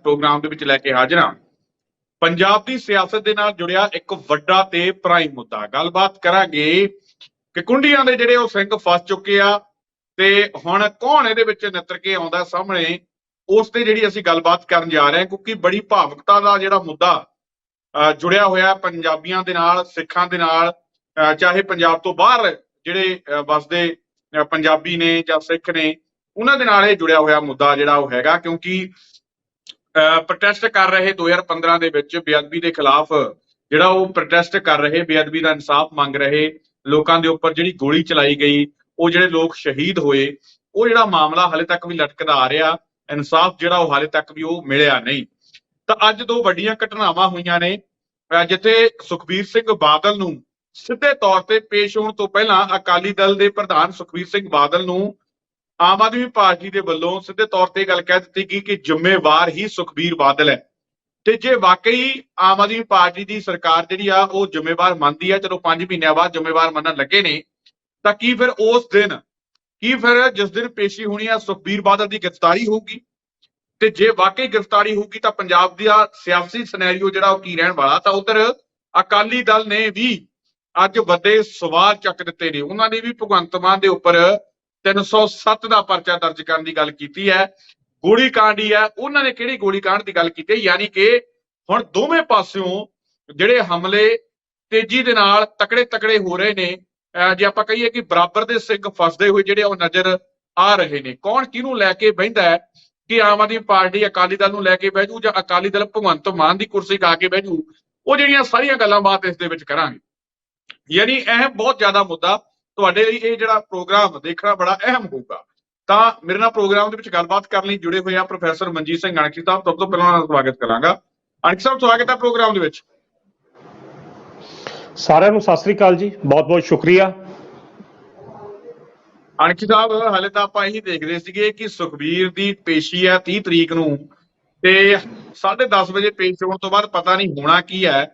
Programme ਦੇ ਵਿੱਚ ਲੈ ਕੇ ਹਾਜ਼ਰ ਹਾਂ। ਪੰਜਾਬ ਦੀ ਸਿਆਸਤ ਦੇ ਨਾਲ ਜੁੜਿਆ ਇੱਕ ਵੱਡਾ ਤੇ ਪ੍ਰਾਈਮ ਮੁੱਦਾ ਗੱਲਬਾਤ ਕਰਾਂਗੇ ਕਿ ਕੁੰਡੀਆਂ ਦੇ ਜਿਹੜੇ ਉਹ ਸਿੰਘ ਫਸ ਚੁੱਕੇ ਆ ਤੇ ਹੁਣ ਕੌਣ ਇਹਦੇ ਵਿੱਚ ਨਿੱਤਰ ਕੇ ਆਉਂਦਾ ਸਾਹਮਣੇ, ਉਸ ਤੇ ਜਿਹੜੀ ਅਸੀਂ ਗੱਲਬਾਤ ਕਰਨ ਜਾ ਰਹੇ ਹਾਂ ਕਿਉਂਕਿ ਬੜੀ ਭਾਵੁਕਤਾ ਦਾ ਜਿਹੜਾ ਮੁੱਦਾ ਜੁੜਿਆ ਹੋਇਆ ਪੰਜਾਬੀਆਂ ਦੇ ਨਾਲ, ਸਿੱਖਾਂ ਦੇ ਨਾਲ, ਚਾਹੇ ਪੰਜਾਬ ਤੋਂ ਬਾਹਰ ਜਿਹੜੇ ਵਸਦੇ ਪੰਜਾਬੀ ਨੇ ਜਾਂ ਸਿੱਖ ਨੇ, ਉਹਨਾਂ ਦੇ ਨਾਲ ਇਹ ਜੁੜਿਆ ਹੋਇਆ ਮੁੱਦਾ ਜਿਹੜਾ ਉਹ ਹੈਗਾ ਕਿਉਂਕਿ ਪ੍ਰੋਟੈਸਟ ਕਰ ਰਹੇ 2015 ਦੇ ਵਿੱਚ ਬੇਅਦਬੀ ਦੇ ਖਿਲਾਫ ਜਿਹੜਾ ਉਹ ਪ੍ਰੋਟੈਸਟ ਕਰ ਰਹੇ, ਬੇਅਦਬੀ ਦਾ ਇਨਸਾਫ ਮੰਗ ਰਹੇ ਲੋਕਾਂ ਦੇ ਉੱਪਰ ਜਿਹੜੀ ਗੋਲੀ ਚਲਾਈ ਗਈ, ਉਹ ਜਿਹੜੇ ਲੋਕ ਸ਼ਹੀਦ ਹੋਏ, ਉਹ ਜਿਹੜਾ ਮਾਮਲਾ ਹਾਲੇ ਤੱਕ ਵੀ ਲਟਕਦਾ ਆ ਰਿਹਾ, ਇਨਸਾਫ ਜਿਹੜਾ ਉਹ ਹਾਲੇ ਤੱਕ ਵੀ ਉਹ ਮਿਲਿਆ ਨਹੀਂ। ਤਾਂ ਅੱਜ ਦੋ ਵੱਡੀਆਂ ਘਟਨਾਵਾਂ ਹੋਈਆਂ ਨੇ ਜਿੱਥੇ ਸੁਖਬੀਰ ਸਿੰਘ ਬਾਦਲ ਨੂੰ ਸਿੱਧੇ ਤੌਰ ਤੇ ਪੇਸ਼ ਹੋਣ ਤੋਂ ਪਹਿਲਾਂ ਅਕਾਲੀ ਦਲ ਦੇ ਪ੍ਰਧਾਨ ਸੁਖਬੀਰ ਸਿੰਘ ਬਾਦਲ ਨੂੰ ਆਮ ਆਦਮੀ ਪਾਰਟੀ ਦੇ ਵੱਲੋਂ ਸਿੱਧੇ ਤੌਰ ਤੇ ਗੱਲ ਕਹਿ ਦਿੱਤੀ ਗਈ ਕਿ ਜ਼ਿੰਮੇਵਾਰ ਹੀ ਸੁਖਬੀਰ ਬਾਦਲ ਹੈ। ਤੇ ਜੇ ਵਾਕਈ ਆਮ ਆਦਮੀ ਪਾਰਟੀ ਦੀ ਸਰਕਾਰ ਜਿਹੜੀ ਆ ਉਹ ਜ਼ਿੰਮੇਵਾਰ ਮੰਨਦੀ ਹੈ, ਚਲੋ 5 ਮਹੀਨਿਆਂ ਬਾਅਦ ਜ਼ਿੰਮੇਵਾਰ ਮੰਨਣ ਲੱਗੇ ਨੇ, ਤਾਂ ਕੀ ਫਿਰ ਉਸ ਦਿਨ ਜਿਸ ਦਿਨ ਪੇਸ਼ੀ ਹੋਣੀ ਆ ਸੁਖਬੀਰ ਬਾਦਲ ਦੀ ਗ੍ਰਿਫਤਾਰੀ ਹੋਊਗੀ? ਤੇ ਜੇ ਵਾਕਈ ਗ੍ਰਿਫਤਾਰੀ ਹੋਊਗੀ ਤਾਂ ਪੰਜਾਬ ਦਾ ਸਿਆਸੀ ਸਿਨੈਰੀਓ ਜਿਹੜਾ ਉਹ ਕੀ ਰਹਿਣ ਵਾਲਾ? ਤਾਂ ਉਧਰ ਅਕਾਲੀ ਦਲ ਨੇ ਵੀ ਅੱਜ ਵੱਡੇ ਸਵਾਲ ਚੱਕ ਦਿੱਤੇ ਨੇ। ਉਹਨਾਂ ਨੇ ਵੀ ਭਗਵੰਤ ਮਾਨ ਦੇ ਉੱਪਰ 307 ਦਾ ਪਰਚਾ ਦਰਜ ਕਰਨ ਦੀ ਗੱਲ ਕੀਤੀ ਹੈ। ਗੋਲੀ ਕਾਂਡ ਹੀ ਹੈ, ਉਹਨਾਂ ਨੇ ਕਿਹੜੀ ਗੋਲੀ ਕਾਂਡ ਦੀ ਗੱਲ ਕੀਤੀ ਹੈ? ਯਾਨੀ ਕਿ ਹੁਣ ਦੋਵੇਂ ਪਾਸਿਓਂ ਜਿਹੜੇ ਹਮਲੇ ਤੇਜ਼ੀ ਦੇ ਨਾਲ ਤਕੜੇ ਹੋ ਰਹੇ ਨੇ। ਜੇ ਆਪਾਂ ਕਹੀਏ ਕਿ ਬਰਾਬਰ ਦੇ ਸਿੰਘ ਫਸਦੇ ਹੋਏ ਜਿਹੜੇ ਉਹ ਨਜ਼ਰ ਆ ਰਹੇ ਨੇ। ਕੌਣ ਕਿਹਨੂੰ ਲੈ ਕੇ ਬਹਿੰਦਾ ਹੈ ਕਿ ਆਮ ਆਦਮੀ ਪਾਰਟੀ ਅਕਾਲੀ ਦਲ ਨੂੰ ਲੈ ਕੇ ਬਹਿ ਜੂ ਜਾਂ ਅਕਾਲੀ ਦਲ ਭਗਵੰਤ ਮਾਨ ਦੀ ਕੁਰਸੀ ਖਾ ਕੇ ਬਹਿ ਜੂ, ਉਹ ਜਿਹੜੀਆਂ ਸਾਰੀਆਂ ਗੱਲਾਂ ਬਾਤ ਇਸ ਦੇ ਵਿੱਚ ਕਰਾਂਗੇ। ਯਾਨੀ ਇਹ ਬਹੁਤ ਜ਼ਿਆਦਾ ਮੁੱਦਾ ਤੁਹਾਡੇ ਲਈ ਇਹ ਜਿਹੜਾ ਪ੍ਰੋਗਰਾਮ ਦੇਖਣਾ ਬੜਾ ਅਹਿਮ ਹੋਊਗਾ। ਤਾਂ ਮੇਰੇ ਨਾਲ ਪ੍ਰੋਗਰਾਮ ਦੇ ਵਿੱਚ ਗੱਲਬਾਤ ਕਰਨ ਲਈ ਜੁੜੇ ਹੋਏ ਆ ਪ੍ਰੋਫੈਸਰ ਮਨਜੀਤ ਸਿੰਘ ਅਣਖੀ ਸਾਹਿਬ। ਸਭ ਤੋਂ ਪਹਿਲਾਂ ਨਾਲ ਸਵਾਗਤ ਕਰਾਂਗਾ। ਅਣਖੀ ਸਾਹਿਬ, ਸਵਾਗਤ ਹੈ ਪ੍ਰੋਗਰਾਮ ਦੇ ਵਿੱਚ। ਸਾਰਿਆਂ ਨੂੰ ਸਤਿ ਸ੍ਰੀ ਅਕਾਲ ਜੀ, ਬਹੁਤ ਬਹੁਤ ਸ਼ੁਕਰੀਆ। ਅਣਖੀ ਸਾਹਿਬ, ਹਾਲੇ ਤਾਂ ਆਪਾਂ ਇਹੀ ਦੇਖਦੇ ਸੀਗੇ ਕਿ ਸੁਖਬੀਰ ਦੀ ਪੇਸ਼ੀ ਹੈ 30 ਤਰੀਕ ਨੂੰ ਤੇ 10:30 ਵਜੇ ਪੇਸ਼ ਹੋਣ ਤੋਂ ਬਾਅਦ ਪਤਾ ਨਹੀਂ ਹੋਣਾ ਕੀ ਹੈ,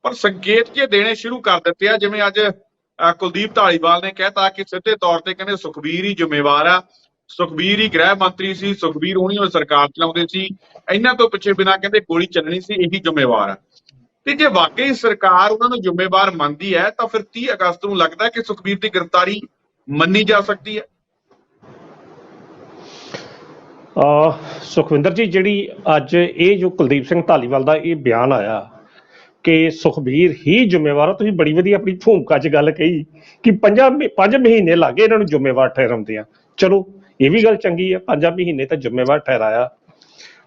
ਪਰ ਸੰਕੇਤ ਜੇ ਦੇਣੇ ਸ਼ੁਰੂ ਕਰ ਦਿੱਤੇ ਆ। ਜਿਵੇਂ ਅੱਜ ਕੁਲਦੀਪ ਧਾਲੀਵਾਲ ਨੇ ਕਹਿਤਾ ਕਿ ਸਿੱਧੇ ਤੌਰ ਤੇ ਕਹਿੰਦੇ ਸੁਖਬੀਰ ਹੀ ਜ਼ਿੰਮੇਵਾਰ ਆ, ਸੁਖਬੀਰ ਹੀ ਗ੍ਰਹਿ ਮੰਤਰੀ ਸੀ, ਸੁਖਬੀਰ ਹੋਣੀ ਉਹ ਸਰਕਾਰ ਚਲਾਉਂਦੇ ਸੀ, ਇਹਨਾਂ ਤੋਂ ਪਿੱਛੇ ਬਿਨਾਂ ਕਹਿੰਦੇ ਗੋਲੀ ਚੱਲਣੀ ਸੀ, ਇਹੀ ਜ਼ਿੰਮੇਵਾਰ ਆ। ਤੇ ਜੇ ਵਾਕਈ ਸਰਕਾਰ ਉਹਨਾਂ ਨੂੰ ਜ਼ਿੰਮੇਵਾਰ ਮੰਨਦੀ ਹੈ ਤਾਂ ਫਿਰ 30 ਅਗਸਤ ਨੂੰ ਲੱਗਦਾ ਕਿ ਸੁਖਬੀਰ ਦੀ ਗ੍ਰਿਫਤਾਰੀ ਮੰਨੀ ਜਾ ਸਕਦੀ ਹੈ। ਸੁਖਵਿੰਦਰ ਜੀ, ਜਿਹੜੀ ਅੱਜ ਇਹ ਜੋ ਕੁਲਦੀਪ ਸਿੰਘ ਧਾਲੀਵਾਲ ਦਾ ਇਹ ਬਿਆਨ ਆਇਆ ਕਿ ਸੁਖਬੀਰ ਹੀ ਜ਼ਿੰਮੇਵਾਰ ਆ, ਤੁਸੀਂ ਬੜੀ ਵਧੀਆ ਆਪਣੀ ਭੂਮਿਕਾ 'ਚ ਗੱਲ ਕਹੀ ਕਿ 5 ਮਹੀਨੇ ਲੱਗੇ ਇਹਨਾਂ ਨੂੰ ਜ਼ਿੰਮੇਵਾਰ ਠਹਿਰਾਉਂਦੇ ਆ। ਚਲੋ ਇਹ ਵੀ ਗੱਲ ਚੰਗੀ ਹੈ, 5 ਮਹੀਨੇ ਤਾਂ ਜ਼ਿੰਮੇਵਾਰ ਠਹਿਰਾਇਆ,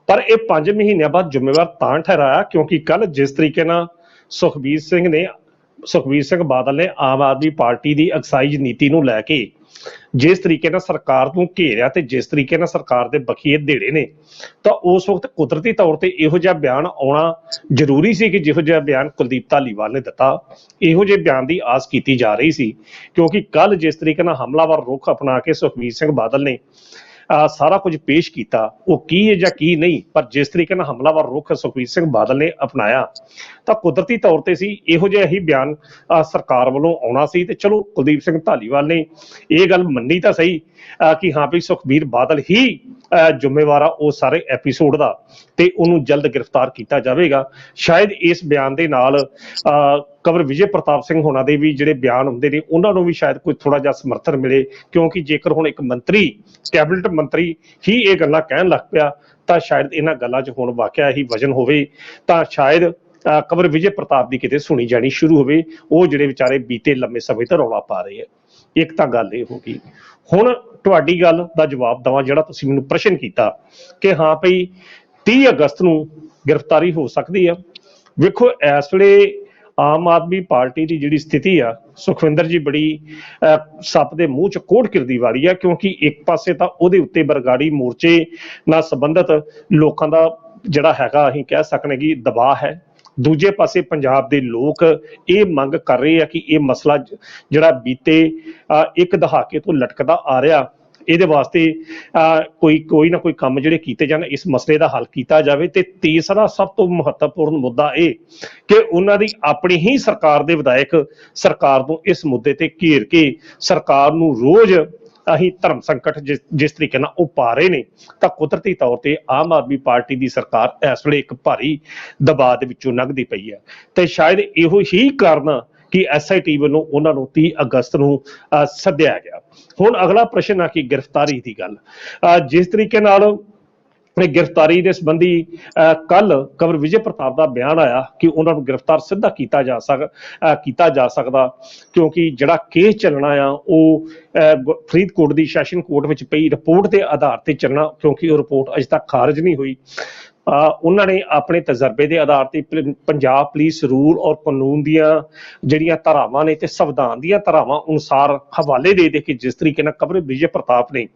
ਪਰ ਇਹ 5 ਮਹੀਨਿਆਂ ਬਾਅਦ ਜ਼ਿੰਮੇਵਾਰ ਤਾਂ ਠਹਿਰਾਇਆ ਕਿਉਂਕਿ ਕੱਲ ਜਿਸ ਤਰੀਕੇ ਨਾਲ ਸੁਖਬੀਰ ਸਿੰਘ ਬਾਦਲ ਨੇ ਆਮ ਆਦਮੀ ਪਾਰਟੀ ਦੀ ਐਕਸਾਈਜ਼ ਨੀਤੀ ਨੂੰ ਲੈ ਕੇ ਜਿਸ ਤਰੀਕੇ ਨਾਲ ਸਰਕਾਰ ਨੂੰ ਘੇਰਿਆ ਤੇ ਜਿਸ ਤਰੀਕੇ ਨਾਲ ਸਰਕਾਰ ਦੇ ਬਖੀਏ ਦੇੜੇ ਨੇ, ਤਾਂ ਉਸ ਵਕਤ ਕੁਦਰਤੀ ਤੌਰ ਤੇ ਇਹੋ ਜਿਹਾ ਬਿਆਨ ਆਉਣਾ ਜ਼ਰੂਰੀ ਸੀ ਕਿ ਜਿਹੋ ਜਿਹਾ ਬਿਆਨ ਕੁਲਦੀਪ ਧਾਲੀਵਾਲ ਨੇ ਦਿੱਤਾ, ਇਹੋ ਜਿਹੇ ਬਿਆਨ ਦੀ ਆਸ ਕੀਤੀ ਜਾ ਰਹੀ ਸੀ। ਕਿਉਂਕਿ ਕੱਲ ਜਿਸ ਤਰੀਕੇ ਨਾਲ ਹਮਲਾਵਰ ਰੁਖ ਅਪਣਾ ਕੇ ਸੁਖਬੀਰ ਸਿੰਘ ਬਾਦਲ ਨੇ ਸਾਰਾ ਕੁਝ ਪੇਸ਼ ਕੀਤਾ, ਉਹ ਕੀ ਹੈ ਜਾਂ ਕੀ ਨਹੀਂ, ਪਰ ਜਿਸ ਤਰੀਕੇ ਨਾਲ ਹਮਲਾਵਰ ਰੁਖ ਸੁਖਬੀਰ ਸਿੰਘ ਬਾਦਲ ਨੇ ਅਪਣਾਇਆ ਤਾਂ ਕੁਦਰਤੀ ਤੌਰ ਤੇ ਸੀ ਇਹੋ ਜਿਹਾ ਹੀ ਬਿਆਨ ਸਰਕਾਰ ਵੱਲੋਂ ਆਉਣਾ ਸੀ। ਤੇ ਚਲੋ ਕੁਲਦੀਪ ਸਿੰਘ ਧਾਲੀਵਾਲ ਨੇ ਇਹ ਗੱਲ ਮੰਨੀ ਤਾਂ ਸਹੀ ਕਿ ਹਾਂ ਵੀ ਸੁਖਬੀਰ ਬਾਦਲ ਹੀ ਜ਼ਿੰਮੇਵਾਰ ਆ ਉਹ ਸਾਰੇ ਐਪੀਸੋਡ ਦਾ, ਤੇ ਉਹਨੂੰ ਜਲਦ ਗ੍ਰਿਫਤਾਰ ਕੀਤਾ ਜਾਵੇਗਾ। ਸ਼ਾਇਦ ਇਸ ਬਿਆਨ ਦੇ ਨਾਲ ਕੰਵਰ ਵਿਜੇ ਪ੍ਰਤਾਪ ਸਿੰਘ ਹੋਣਾ ਦੇ ਵੀ ਜਿਹੜੇ ਬਿਆਨ ਹੁੰਦੇ ਨੇ ਉਹਨਾਂ ਨੂੰ ਵੀ ਸ਼ਾਇਦ ਕੋਈ ਥੋੜਾ ਜਿਹਾ ਸਮਰਥਨ ਮਿਲੇ, ਕਿਉਂਕਿ ਜੇਕਰ ਹੁਣ ਇੱਕ ਮੰਤਰੀ, ਕੈਬਨਿਟ ਮੰਤਰੀ ਹੀ ਇਹ ਗੱਲਾਂ ਕਹਿਣ ਲੱਗ ਪਿਆ ਤਾਂ ਸ਼ਾਇਦ ਇਹਨਾਂ ਗੱਲਾਂ 'ਚ ਹੁਣ ਵਾਕਿਆ ਹੀ ਵਜਨ ਹੋਵੇ, ਤਾਂ ਸ਼ਾਇਦ ਕੰਵਰ ਵਿਜੇ ਪ੍ਰਤਾਪ ਦੀ ਕਿਤੇ ਸੁਣੀ ਜਾਣੀ ਸ਼ੁਰੂ ਹੋਵੇ। ਉਹ ਜਿਹੜੇ ਵਿਚਾਰੇ ਬੀਤੇ ਲੰਮੇ ਸਮੇਂ ਤੋਂ ਰੌਲਾ ਪਾ ਰਹੇ ਆ। ਇੱਕ ਤਾਂ ਗੱਲ ਇਹ ਹੋ ਗਈ। ਹੁਣ ਤੁਹਾਡੀ ਗੱਲ ਦਾ ਜਵਾਬ ਦੇਵਾਂ, ਜਿਹੜਾ ਤੁਸੀਂ ਮੈਨੂੰ ਪ੍ਰਸ਼ਨ ਕੀਤਾ ਕਿ ਹਾਂ ਭਈ 30 ਅਗਸਤ ਨੂੰ ਗ੍ਰਿਫਤਾਰੀ ਹੋ ਸਕਦੀ ਆ। ਵੇਖੋ ਇਸ ਵੇਲੇ ਆਮ ਆਦਮੀ ਪਾਰਟੀ ਦੀ ਜਿਹੜੀ ਸਥਿਤੀ ਆ ਸੁਖਵਿੰਦਰ ਜੀ, ਬੜੀ ਸੱਪ ਦੇ ਮੂੰਹ 'ਚ ਕੋੜ ਕਿਰਦੀ ਵਾਲੀ ਆ, ਕਿਉਂਕਿ ਇੱਕ ਪਾਸੇ ਤਾਂ ਉਹਦੇ ਉੱਤੇ ਬਰਗਾੜੀ ਮੋਰਚੇ ਨਾਲ ਸੰਬੰਧਿਤ ਲੋਕਾਂ ਦਾ ਜਿਹੜਾ ਹੈਗਾ ਅਸੀਂ ਕਹਿ ਸਕਦੇ ਕਿ ਦਬਾਅ ਹੈ। ਦੂਜੇ ਪਾਸੇ ਪੰਜਾਬ ਦੇ ਲੋਕ ਇਹ ਮੰਗ ਕਰ ਰਹੇ ਆ ਕਿ ਇਹ ਮਸਲਾ ਜਿਹੜਾ ਬੀਤੇ ਇੱਕ ਦਹਾਕੇ ਤੋਂ ਲਟਕਦਾ ਆ ਰਿਹਾ, ਇਹਦੇ ਵਾਸਤੇ ਕੋਈ ਨਾ ਕੋਈ ਕੰਮ ਜਿਹੜੇ ਕੀਤੇ ਜਾਣ, ਇਸ ਮਸਲੇ ਦਾ ਹੱਲ ਕੀਤਾ ਜਾਵੇ। ਤੇ ਤੀਸਰਾ ਸਭ ਤੋਂ ਮਹੱਤਵਪੂਰਨ ਮੁੱਦਾ ਇਹ ਕਿ ਉਹਨਾਂ ਦੀ ਆਪਣੀ ਹੀ ਸਰਕਾਰ ਦੇ ਵਿਧਾਇਕ ਸਰਕਾਰ ਨੂੰ ਇਸ ਮੁੱਦੇ ਤੇ ਘੇਰ ਕੇ ਸਰਕਾਰ ਨੂੰ ਰੋਜ਼ ਅਸੀਂ ਧਰਮ ਸੰਕਟ ਜਿਸ ਤਰੀਕੇ ਨਾਲ ਉਹ ਪਾ ਰਹੇ ਨੇ, ਤਾਂ ਕੁਦਰਤੀ ਤੌਰ ਤੇ ਆਮ ਆਦਮੀ ਪਾਰਟੀ ਦੀ ਸਰਕਾਰ ਇਸ ਵੇਲੇ ਇੱਕ ਭਾਰੀ ਦਬਾਅ ਦੇ ਵਿੱਚੋਂ ਲੰਘਦੀ ਪਈ ਹੈ। ਤੇ ਸ਼ਾਇਦ ਇਹੋ ਹੀ ਕਾਰਨ ਆ ਕਿ SIT ਵੱਲੋਂ ਉਹਨਾਂ ਨੂੰ 30 ਅਗਸਤ ਨੂੰ ਸੱਦਿਆ ਗਿਆ। ਹੁਣ ਅਗਲਾ ਪ੍ਰਸ਼ਨ ਆ ਕਿ ਗ੍ਰਿਫਤਾਰੀ ਦੀ ਗੱਲ, ਜਿਸ ਤਰੀਕੇ ਨਾਲ ਗ੍ਰਿਫਤਾਰੀ ਦੇ ਸੰਬੰਧੀ ਕੱਲ ਕੰਵਰ ਵਿਜੇ ਪ੍ਰਤਾਪ ਦਾ ਬਿਆਨ ਆਇਆ ਕਿ ਉਹਨਾਂ ਨੂੰ ਗ੍ਰਿਫਤਾਰ ਸਿੱਧਾ ਕੀਤਾ ਜਾ ਸਕਦਾ, ਕਿਉਂਕਿ ਜਿਹੜਾ ਕੇਸ ਚੱਲਣਾ ਆ ਉਹ ਫਰੀਦਕੋਟ ਦੀ ਸੈਸ਼ਨ ਕੋਰਟ ਵਿੱਚ ਪਈ ਰਿਪੋਰਟ ਦੇ ਆਧਾਰ ਤੇ ਚੱਲਣਾ, ਕਿਉਂਕਿ ਉਹ ਰਿਪੋਰਟ ਅਜੇ ਤੱਕ ਖਾਰਜ ਨਹੀਂ ਹੋਈ। ਉਹਨਾਂ ਨੇ ਆਪਣੇ ਤਜਰਬੇ ਦੇ ਆਧਾਰ ਤੇ ਪੰਜਾਬ ਪੁਲਿਸ ਰੂਲ ਔਰ ਕਾਨੂੰਨ ਦੀਆਂ ਜਿਹੜੀਆਂ ਧਾਰਾਵਾਂ ਨੇ ਤੇ ਸੰਵਿਧਾਨ ਦੀਆਂ ਧਾਰਾਵਾਂ ਅਨੁਸਾਰ ਹਵਾਲੇ ਦੇ ਕੇ ਜਿਸ ਤਰੀਕੇ ਨਾਲ ਕੰਵਰ ਵਿਜੇ ਪ੍ਰਤਾਪ ਨੇ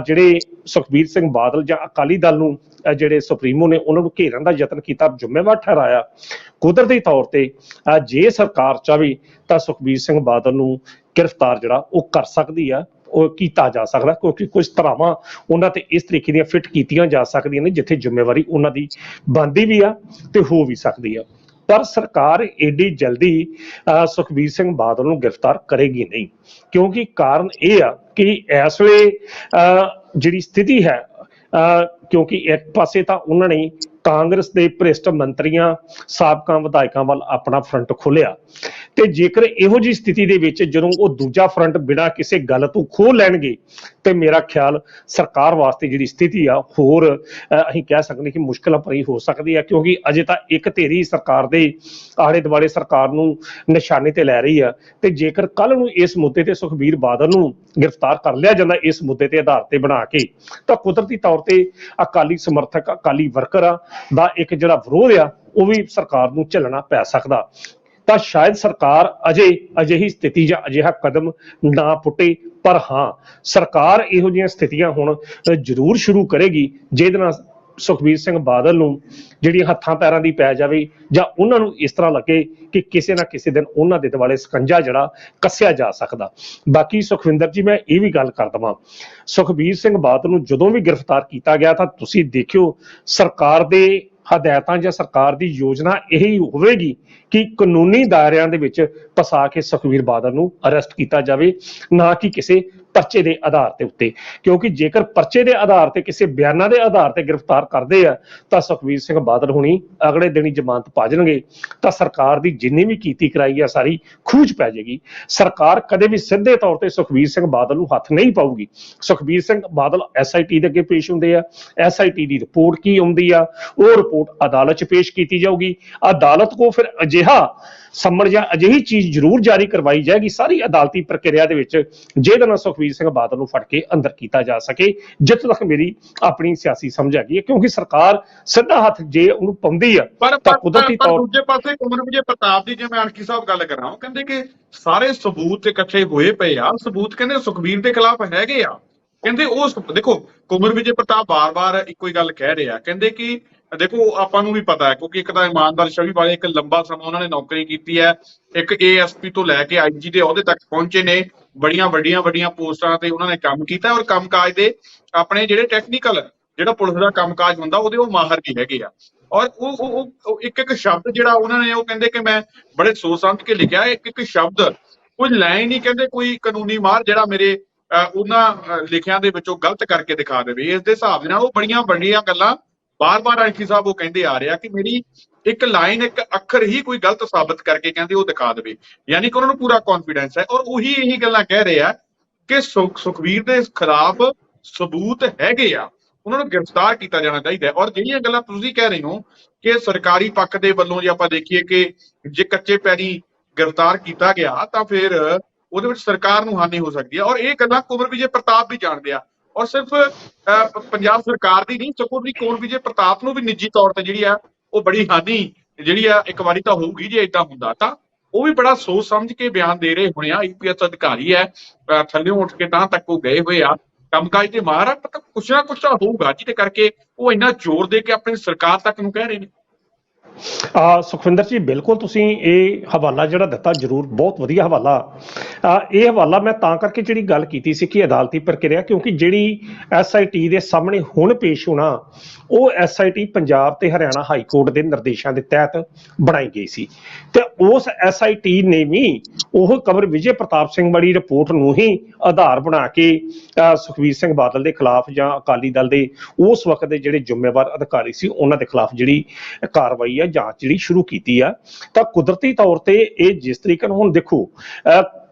ਜਿਹੜੇ ਸੁਖਬੀਰ ਸਿੰਘ ਬਾਦਲ ਜਾਂ ਅਕਾਲੀ ਦਲ ਨੂੰ ਜਿਹੜੇ ਸੁਪਰੀਮੋ ਨੇ ਉਹਨਾਂ ਨੂੰ ਘੇਰਨ ਦਾ ਯਤਨ ਕੀਤਾ, ਜ਼ਿੰਮੇਵਾਰ ਠਹਿਰਾਇਆ। ਕੁਦਰਤੀ ਤੌਰ ਤੇ ਜੇ ਸਰਕਾਰ ਚਾਹੇ ਤਾਂ ਸੁਖਬੀਰ ਸਿੰਘ ਬਾਦਲ ਨੂੰ ਗ੍ਰਿਫਤਾਰ ਜਿਹੜਾ ਉਹ ਕਰ ਸਕਦੀ ਆ, ਉਹ ਕੀਤਾ ਜਾ ਸਕਦਾ, ਕਿਉਂਕਿ ਕੁਝ ਧਾਰਾਵਾਂ ਉਹਨਾਂ ਤੇ ਇਸ ਤਰੀਕੇ ਦੀਆਂ ਫਿੱਟ ਕੀਤੀਆਂ ਜਾ ਸਕਦੀਆਂ ਨੇ ਜਿੱਥੇ ਜ਼ਿੰਮੇਵਾਰੀ ਉਹਨਾਂ ਦੀ ਬਣਦੀ ਵੀ ਆ ਤੇ ਹੋ ਵੀ ਸਕਦੀ ਆ। ਪਰ ਸਰਕਾਰ ਏਡੀ ਜਲਦੀ ਸੁਖਬੀਰ ਸਿੰਘ ਬਾਦਲ ਨੂੰ ਗ੍ਰਿਫਤਾਰ ਕਰੇਗੀ ਨਹੀਂ, ਕਿਉਂਕਿ ਕਾਰਨ ਇਹ ਆ ਕਿ ਇਸ ਵੇਲੇ ਜਿਹੜੀ ਸਥਿਤੀ ਹੈ, ਕਿਉਂਕਿ ਇੱਕ ਪਾਸੇ ਤਾਂ ਉਹਨਾਂ ਨੇ ਕਾਂਗਰਸ ਦੇ ਭ੍ਰਿਸ਼ਟ ਮੰਤਰੀਆਂ ਸਾਬਕਾ ਵਿਧਾਇਕਾਂ ਵੱਲ ਆਪਣਾ ਫਰੰਟ ਖੋਲਿਆ, ਤੇ ਜੇਕਰ ਇਹੋ ਜਿਹੀ ਸਥਿਤੀ ਦੇ ਵਿੱਚ ਜਦੋਂ ਉਹ ਦੂਜਾ ਫਰੰਟ ਬਿਨਾਂ ਕਿਸੇ ਗੱਲ ਤੋਂ ਖੋਹ ਲੈਣਗੇ ਤੇ ਮੇਰਾ ਖਿਆਲ ਸਰਕਾਰ ਵਾਸਤੇ ਜਿਹੜੀ ਸਥਿਤੀ ਆ ਹੋਰ ਅਸੀਂ ਕਹਿ ਸਕਦੇ ਕਿ ਮੁਸ਼ਕਲਾਂ ਭਰੀ ਹੋ ਸਕਦੀ ਆ, ਕਿਉਂਕਿ ਅਜੇ ਤਾਂ ਇੱਕ ਧਿਰੀ ਸਰਕਾਰ ਦੇ ਆਲੇ ਦੁਆਲੇ ਸਰਕਾਰ ਨੂੰ ਨਿਸ਼ਾਨੇ ਤੇ ਲੈ ਰਹੀ ਆ। ਤੇ ਜੇਕਰ ਕੱਲ ਨੂੰ ਇਸ ਮੁੱਦੇ ਤੇ ਸੁਖਬੀਰ ਬਾਦਲ ਨੂੰ ਗ੍ਰਿਫਤਾਰ ਕਰ ਲਿਆ ਜਾਂਦਾ ਇਸ ਮੁੱਦੇ ਤੇ ਆਧਾਰ ਤੇ ਬਣਾ ਕੇ, ਤਾਂ ਕੁਦਰਤੀ ਤੌਰ ਤੇ ਅਕਾਲੀ ਸਮਰਥਕ ਅਕਾਲੀ ਵਰਕਰ ਦਾ ਇੱਕ ਜਿਹੜਾ ਵਿਰੋਧ ਆ ਉਹ ਵੀ ਸਰਕਾਰ ਨੂੰ ਝੱਲਣਾ ਪੈ ਸਕਦਾ। ਤਾਂ ਸ਼ਾਇਦ ਸਰਕਾਰ ਅਜਿਹੀ ਸਥਿਤੀ ਜਾਂ ਅਜਿਹਾ ਕਦਮ ਨਾ ਪੁੱਟੇ, ਪਰ ਹਾਂ ਸਰਕਾਰ ਇਹੋ ਜਿਹੀਆਂ ਸਥਿਤੀਆਂ ਹੁਣ ਜ਼ਰੂਰ ਸ਼ੁਰੂ ਕਰੇਗੀ ਜਿਹਦੇ ਨਾਲ ਸੁਖਬੀਰ ਸਿੰਘ ਬਾਦਲ ਨੂੰ ਜਿਹੜੀਆਂ ਹੱਥਾਂ ਪੈਰਾਂ ਦੀ ਪੈ ਜਾਵੇ, ਜਾਂ ਉਹਨਾਂ ਨੂੰ ਇਸ ਤਰ੍ਹਾਂ ਲੱਗੇ ਕਿ ਕਿਸੇ ਨਾ ਕਿਸੇ ਦਿਨ ਉਹਨਾਂ ਦੇ ਦੁਆਲੇ ਸਕੰਜਾ ਜਿਹੜਾ ਕੱਸਿਆ ਜਾ ਸਕਦਾ। ਬਾਕੀ ਸੁਖਵਿੰਦਰ ਜੀ, ਮੈਂ ਇਹ ਵੀ ਗੱਲ ਕਰ ਦਵਾਂ, ਸੁਖਬੀਰ ਸਿੰਘ ਬਾਦਲ ਨੂੰ ਜਦੋਂ ਵੀ ਗ੍ਰਿਫਤਾਰ ਕੀਤਾ ਗਿਆ ਤਾਂ ਤੁਸੀਂ ਦੇਖਿਓ ਸਰਕਾਰ ਦੇ ਹਦਾਇਤਾਂ ਜਾਂ ਸਰਕਾਰ ਦੀ ਯੋਜਨਾ ਇਹੀ ਹੋਵੇਗੀ ਕਿ ਕਾਨੂੰਨੀ ਦਾਇਰਿਆਂ ਦੇ ਵਿੱਚ ਫਸਾ ਕੇ ਸੁਖਬੀਰ ਬਾਦਲ ਨੂੰ ਅਰੈਸਟ ਕੀਤਾ ਜਾਵੇ, ਨਾ ਕਿ ਕਿਸੇ ਪਰਚੇ ਦੇ ਆਧਾਰ ਤੇ ਉੱਤੇ, ਕਿਉਂਕਿ ਜੇਕਰ ਪਰਚੇ ਦੇ ਆਧਾਰ ਤੇ ਕਿਸੇ ਬਿਆਨਾਂ ਦੇ ਆਧਾਰ ਤੇ ਗ੍ਰਿਫਤਾਰ ਕਰਦੇ ਆ ਤਾਂ ਸੁਖਬੀਰ ਸਿੰਘ ਬਾਦਲ ਹੁਣੀ ਅਗਲੇ ਦਿਨ ਹੀ ਜ਼ਮਾਨਤ ਪਾ ਜਾਣਗੇ, ਤਾਂ ਸਰਕਾਰ ਦੀ ਜਿੰਨੀ ਵੀ ਕੀਤੀ ਕਰਾਈ ਆ ਸਾਰੀ ਖੂਜ ਪੈ ਜਾਏਗੀ। ਸਰਕਾਰ ਕਦੇ ਵੀ ਸਿੱਧੇ ਤੌਰ ਤੇ ਸੁਖਬੀਰ ਸਿੰਘ ਬਾਦਲ ਨੂੰ ਹੱਥ ਨਹੀਂ ਪਾਊਗੀ। ਸੁਖਬੀਰ ਸਿੰਘ ਬਾਦਲ SIT ਦੇ ਅੱਗੇ ਪੇਸ਼ ਹੁੰਦੇ ਆ, SIT ਦੀ ਰਿਪੋਰਟ ਕੀ ਆਉਂਦੀ ਆ ਉਹ ਰਿਪੋਰਟ ਅਦਾਲਤ 'ਚ ਪੇਸ਼ ਕੀਤੀ ਜਾਊਗੀ। ਅਦਾਲਤ ਕੋ ਫਿਰ ਅਜਿਹਾ ਸੰਮਣ ਜਾਂ ਅਜਿਹੀ ਚੀਜ਼ ਜ਼ਰੂਰ ਜਾਰੀ ਕਰਵਾਈ ਜਾਏਗੀ ਸਾਰੀ ਅਦਾਲਤੀ ਪ੍ਰਕਿਰਿਆ ਦੇ ਵਿੱਚ, ਜਿਹਦੇ ਨਾਲ ਸੁਖਬੀਰ ਸਿੰਘ ਬਾਦਲ ਨੂੰ ਫੜ ਕੇ ਅੰਦਰ ਕੀਤਾ ਜਾ ਸਕੇ, ਜਿੱਥੋਂ ਤੱਕ ਮੇਰੀ ਆਪਣੀ ਸਿਆਸੀ ਸਮਝ ਹੈਗੀ ਹੈ। ਕਿਉਂਕਿ ਸਰਕਾਰ ਸਿੱਧਾ ਹੱਥ ਜੇ ਉਹਨੂੰ ਪਾਉਂਦੀ ਆ ਤਾਂ ਕੁਦਰਤੀ ਤੌਰ ਦੂਜੇ ਪਾਸੇ ਕੰਵਰ ਵਿਜੇ ਪ੍ਰਤਾਪ ਦੀ ਜਿਵੇਂ ਅਣਖੀ ਸਾਹਿਬ ਗੱਲ ਕਰਾਂ, ਉਹ ਕਹਿੰਦੇ ਕਿ ਸਾਰੇ ਸਬੂਤ ਇਕੱਠੇ ਹੋਏ ਪਏ ਆ, ਸਬੂਤ ਕਹਿੰਦੇ ਸੁਖਬੀਰ ਦੇ ਖਿਲਾਫ ਹੈਗੇ ਆ। ਕਹਿੰਦੇ ਉਹ ਦੇਖੋ ਕੰਵਰ ਵਿਜੇ ਪ੍ਰਤਾਪ ਬਾਰ-ਬਾਰ ਇੱਕੋ ਹੀ ਗੱਲ ਕਹਿ ਰਹੇ ਆ, ਕਹਿੰਦੇ ਕਿ ਦੇਖੋ ਆਪਾਂ ਨੂੰ ਵੀ ਪਤਾ ਹੈ ਕਿਉਂਕਿ ਇੱਕ ਤਾਂ ਇਮਾਨਦਾਰ ਛਵੀ ਵਾਲੇ ਇੱਕ ਲੰਬਾ ਸਮਾਂ ਉਹਨਾਂ ਨੇ ਨੌਕਰੀ ਕੀਤੀ ਹੈ, ਇੱਕ ASP ਤੋਂ ਲੈ ਕੇ IG ਦੇ ਅਹੁਦੇ ਤੱਕ ਪਹੁੰਚੇ ਨੇ, ਬੜੀਆਂ ਵੱਡੀਆਂ ਪੋਸਟਾਂ ਤੇ ਉਹਨਾਂ ਨੇ ਕੰਮ ਕੀਤਾ, ਔਰ ਕੰਮਕਾਜ ਦੇ ਆਪਣੇ ਜਿਹੜੇ ਟੈਕਨੀਕਲ ਜਿਹੜਾ ਪੁਲਿਸ ਦਾ ਕੰਮਕਾਜ ਹੁੰਦਾ ਉਹਦੇ ਉਹ ਮਾਹਰ ਵੀ ਹੈਗੇ ਆ। ਔਰ ਉਹ ਇੱਕ ਸ਼ਬਦ ਜਿਹੜਾ ਉਹਨਾਂ ਨੇ ਉਹ ਕਹਿੰਦੇ ਕਿ ਮੈਂ ਬੜੇ ਸੋਚ ਸਮਝ ਕੇ ਲਿਖਿਆ, ਇੱਕ ਸ਼ਬਦ ਕੋਈ ਲਾਈਨ ਨਹੀਂ ਕਹਿੰਦੇ ਕੋਈ ਕਾਨੂੰਨੀ ਮਾਹਰ ਜਿਹੜਾ ਮੇਰੇ ਉਹਨਾਂ ਲਿਖਿਆਂ ਦੇ ਵਿੱਚੋਂ ਗਲਤ ਕਰਕੇ ਦਿਖਾ ਦੇਵੇ। ਇਸ ਦੇ ਹਿਸਾਬ ਦੇ ਨਾਲ ਉਹ ਬੜੀਆਂ ਵੱਡੀਆਂ ਗੱਲਾਂ ਬਾਰ-ਬਾਰ ਅਣਖੀ ਸਾਹਿਬ ਉਹ ਕਹਿੰਦੇ ਆ ਰਿਹਾ ਕਿ ਮੇਰੀ ਇੱਕ ਲਾਈਨ ਇੱਕ ਅੱਖਰ ਹੀ ਕੋਈ ਗਲਤ ਸਾਬਤ ਕਰਕੇ ਕਹਿੰਦੇ ਉਹ ਦਿਖਾ ਦੇਵੇ, ਯਾਨੀ ਕਿ ਉਹਨਾਂ ਨੂੰ ਪੂਰਾ ਕੌਨਫੀਡੈਂਸ ਹੈ। ਔਰ ਉਹੀ ਇਹੀ ਗੱਲਾਂ ਕਹਿ ਰਹੇ ਆ ਕਿ ਸੁਖਬੀਰ ਦੇ ਖਿਲਾਫ ਸਬੂਤ ਹੈਗੇ ਆ, ਉਹਨਾਂ ਨੂੰ ਗ੍ਰਿਫਤਾਰ ਕੀਤਾ ਜਾਣਾ ਚਾਹੀਦਾ। ਔਰ ਜਿਹੜੀਆਂ ਗੱਲਾਂ ਤੁਸੀਂ ਕਹਿ ਰਹੇ ਹੋ ਕਿ ਸਰਕਾਰੀ ਪੱਖ ਦੇ ਵੱਲੋਂ ਜੇ ਆਪਾਂ ਦੇਖੀਏ ਕਿ ਜੇ ਕੱਚੇ ਪੈਰੀ ਗ੍ਰਿਫਤਾਰ ਕੀਤਾ ਗਿਆ ਤਾਂ ਫਿਰ ਉਹਦੇ ਵਿੱਚ ਸਰਕਾਰ ਨੂੰ ਹਾਨੀ ਹੋ ਸਕਦੀ ਹੈ। ਔਰ ਇਹ ਗੱਲਾਂ ਕੰਵਰ ਵਿਜੇ ਪ੍ਰਤਾਪ ਵੀ ਜਾਣਦੇ ਆ, ਔਰ ਸਿਰਫ ਪੰਜਾਬ ਸਰਕਾਰ ਦੀ ਨਹੀਂ ਸਗੋਂ ਵੀ ਕੰਵਰ ਵਿਜੇ ਪ੍ਰਤਾਪ ਨੂੰ ਵੀ ਨਿੱਜੀ ਤੌਰ ਤੇ ਜਿਹੜੀ ਆ ਉਹ ਬੜੀ ਹਾਨੀ ਜਿਹੜੀ ਆ ਇੱਕ ਵਾਰੀ ਤਾਂ ਹੋਊਗੀ ਜੇ ਏਦਾਂ ਹੁੰਦਾ ਤਾਂ। ਉਹ ਵੀ ਬੜਾ ਸੋਚ ਸਮਝ ਕੇ ਬਿਆਨ ਦੇ ਰਹੇ ਹੋਣੇ ਆ। IPS ਅਧਿਕਾਰੀ ਹੈ, ਥੱਲਿਓਂ ਉੱਠ ਕੇ ਤਾਂ ਤੱਕ ਉਹ ਗਏ ਹੋਏ ਆ, ਕੰਮਕਾਜ ਤੇ ਮਾਹਰ ਆ, ਕੁਛ ਨਾ ਕੁਛ ਤਾਂ ਹੋਊਗਾ ਜਿਹਦੇ ਕਰਕੇ ਉਹ ਇੰਨਾ ਜ਼ੋਰ ਦੇ ਕੇ ਆਪਣੀ ਸਰਕਾਰ ਤੱਕ ਨੂੰ ਕਹਿ ਰਹੇ ਨੇ। ਸੁਖਵਿੰਦਰ ਜੀ ਬਿਲਕੁਲ ਤੁਸੀਂ ਇਹ ਹਵਾਲਾ ਜਿਹੜਾ ਦਿੱਤਾ ਜ਼ਰੂਰ ਬਹੁਤ ਵਧੀਆ ਹਵਾਲਾ। ਇਹ ਹਵਾਲਾ ਮੈਂ ਤਾਂ ਕਰਕੇ ਜਿਹੜੀ ਗੱਲ ਕੀਤੀ ਸੀ ਕਿ ਅਦਾਲਤੀ ਪ੍ਰਕਿਰਿਆ, ਕਿਉਂਕਿ ਜਿਹੜੀ SIT ਦੇ ਸਾਹਮਣੇ ਹੁਣ ਪੇਸ਼ ਹੋਣਾ ਉਹ SIT ਪੰਜਾਬ ਤੇ ਹਰਿਆਣਾ ਹਾਈ ਕੋਰਟ ਦੇ ਨਿਰਦੇਸ਼ਾਂ ਦੇ ਤਹਿਤ ਬਣਾਈ ਗਈ ਸੀ ਤੇ ਉਸ SIT ਨੇ ਵੀ ਉਹ ਕੰਵਰ ਵਿਜੇ ਪ੍ਰਤਾਪ ਸਿੰਘ ਵਾਲੀ ਰਿਪੋਰਟ ਨੂੰ ਹੀ ਆਧਾਰ ਬਣਾ ਕੇ ਸੁਖਬੀਰ ਸਿੰਘ ਬਾਦਲ ਦੇ ਖਿਲਾਫ ਜਾਂ ਅਕਾਲੀ ਦਲ ਦੇ ਉਸ ਵਕਤ ਦੇ ਜਿਹੜੇ ਜ਼ਿੰਮੇਵਾਰ ਅਧਿਕਾਰੀ ਸੀ ਉਹਨਾਂ ਦੇ ਖਿਲਾਫ ਜਿਹੜੀ ਕਾਰਵਾਈ ਹੈ, ਜਾਂਚ ਜਿਹੜੀ ਸ਼ੁਰੂ ਕੀਤੀ ਆ। ਤਾਂ ਕੁਦਰਤੀ ਤੌਰ ਤੇ ਇਹ ਜਿਸ ਤਰੀਕੇ ਨਾਲ ਹੁਣ ਦੇਖੋ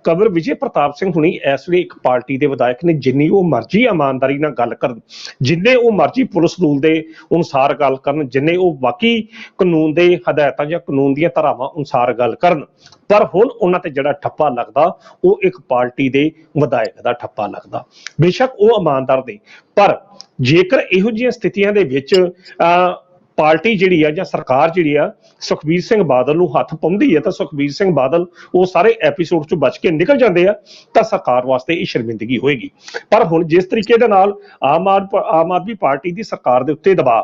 ਕੰਵਰ ਵਿਜੇ ਪ੍ਰਤਾਪ ਸਿੰਘ ਹੁਣੀ ਇਸ ਵੇਲੇ ਇੱਕ ਪਾਰਟੀ ਦੇ ਵਿਧਾਇਕ ਨੇ, ਜਿੰਨੀ ਉਹ ਮਰਜ਼ੀ ਇਮਾਨਦਾਰੀ ਨਾਲ ਗੱਲ ਕਰਨ, ਜਿੰਨੇ ਉਹ ਮਰਜ਼ੀ ਪੁਲਿਸ ਰੂਲ ਦੇ ਅਨੁਸਾਰ ਗੱਲ ਕਰਨ, ਜਿੰਨੇ ਉਹ ਬਾਕੀ ਕਾਨੂੰਨ ਦੇ ਹਦਾਇਤਾਂ ਜਾਂ ਕਾਨੂੰਨ ਦੀਆਂ ਧਾਰਾਵਾਂ ਅਨੁਸਾਰ ਗੱਲ ਕਰਨ, ਪਰ ਹੁਣ ਉਹਨਾਂ ਤੇ ਜਿਹੜਾ ਠੱਪਾ ਲੱਗਦਾ ਉਹ ਇੱਕ ਪਾਰਟੀ ਦੇ ਵਿਧਾਇਕ ਦਾ ਠੱਪਾ ਲੱਗਦਾ। ਬੇਸ਼ੱਕ ਉਹ ਇਮਾਨਦਾਰ ਨੇ, ਪਰ ਜੇਕਰ ਇਹੋ ਜਿਹੀਆਂ ਸਥਿਤੀਆਂ ਦੇ ਵਿੱਚ ਪਾਰਟੀ ਜਿਹੜੀ ਆ ਜਾਂ ਸਰਕਾਰ ਜਿਹੜੀ ਆ ਸੁਖਬੀਰ ਸਿੰਘ ਬਾਦਲ ਨੂੰ ਹੱਥ ਪਾਉਂਦੀ ਹੈ ਤਾਂ ਸੁਖਬੀਰ ਸਿੰਘ ਬਾਦਲ ਉਹ ਸਾਰੇ ਐਪੀਸੋਡ ਚੋਂ ਬਚ ਕੇ ਨਿਕਲ ਜਾਂਦੇ ਆ ਤਾਂ ਸਰਕਾਰ ਵਾਸਤੇ ਇਹ ਸ਼ਰਮਿੰਦਗੀ ਹੋਏਗੀ। ਪਰ ਹੁਣ ਜਿਸ ਤਰੀਕੇ ਦੇ ਨਾਲ ਆਮ ਆਦਮੀ ਪਾਰਟੀ ਦੀ ਸਰਕਾਰ ਦੇ ਉੱਤੇ ਦਬਾਅ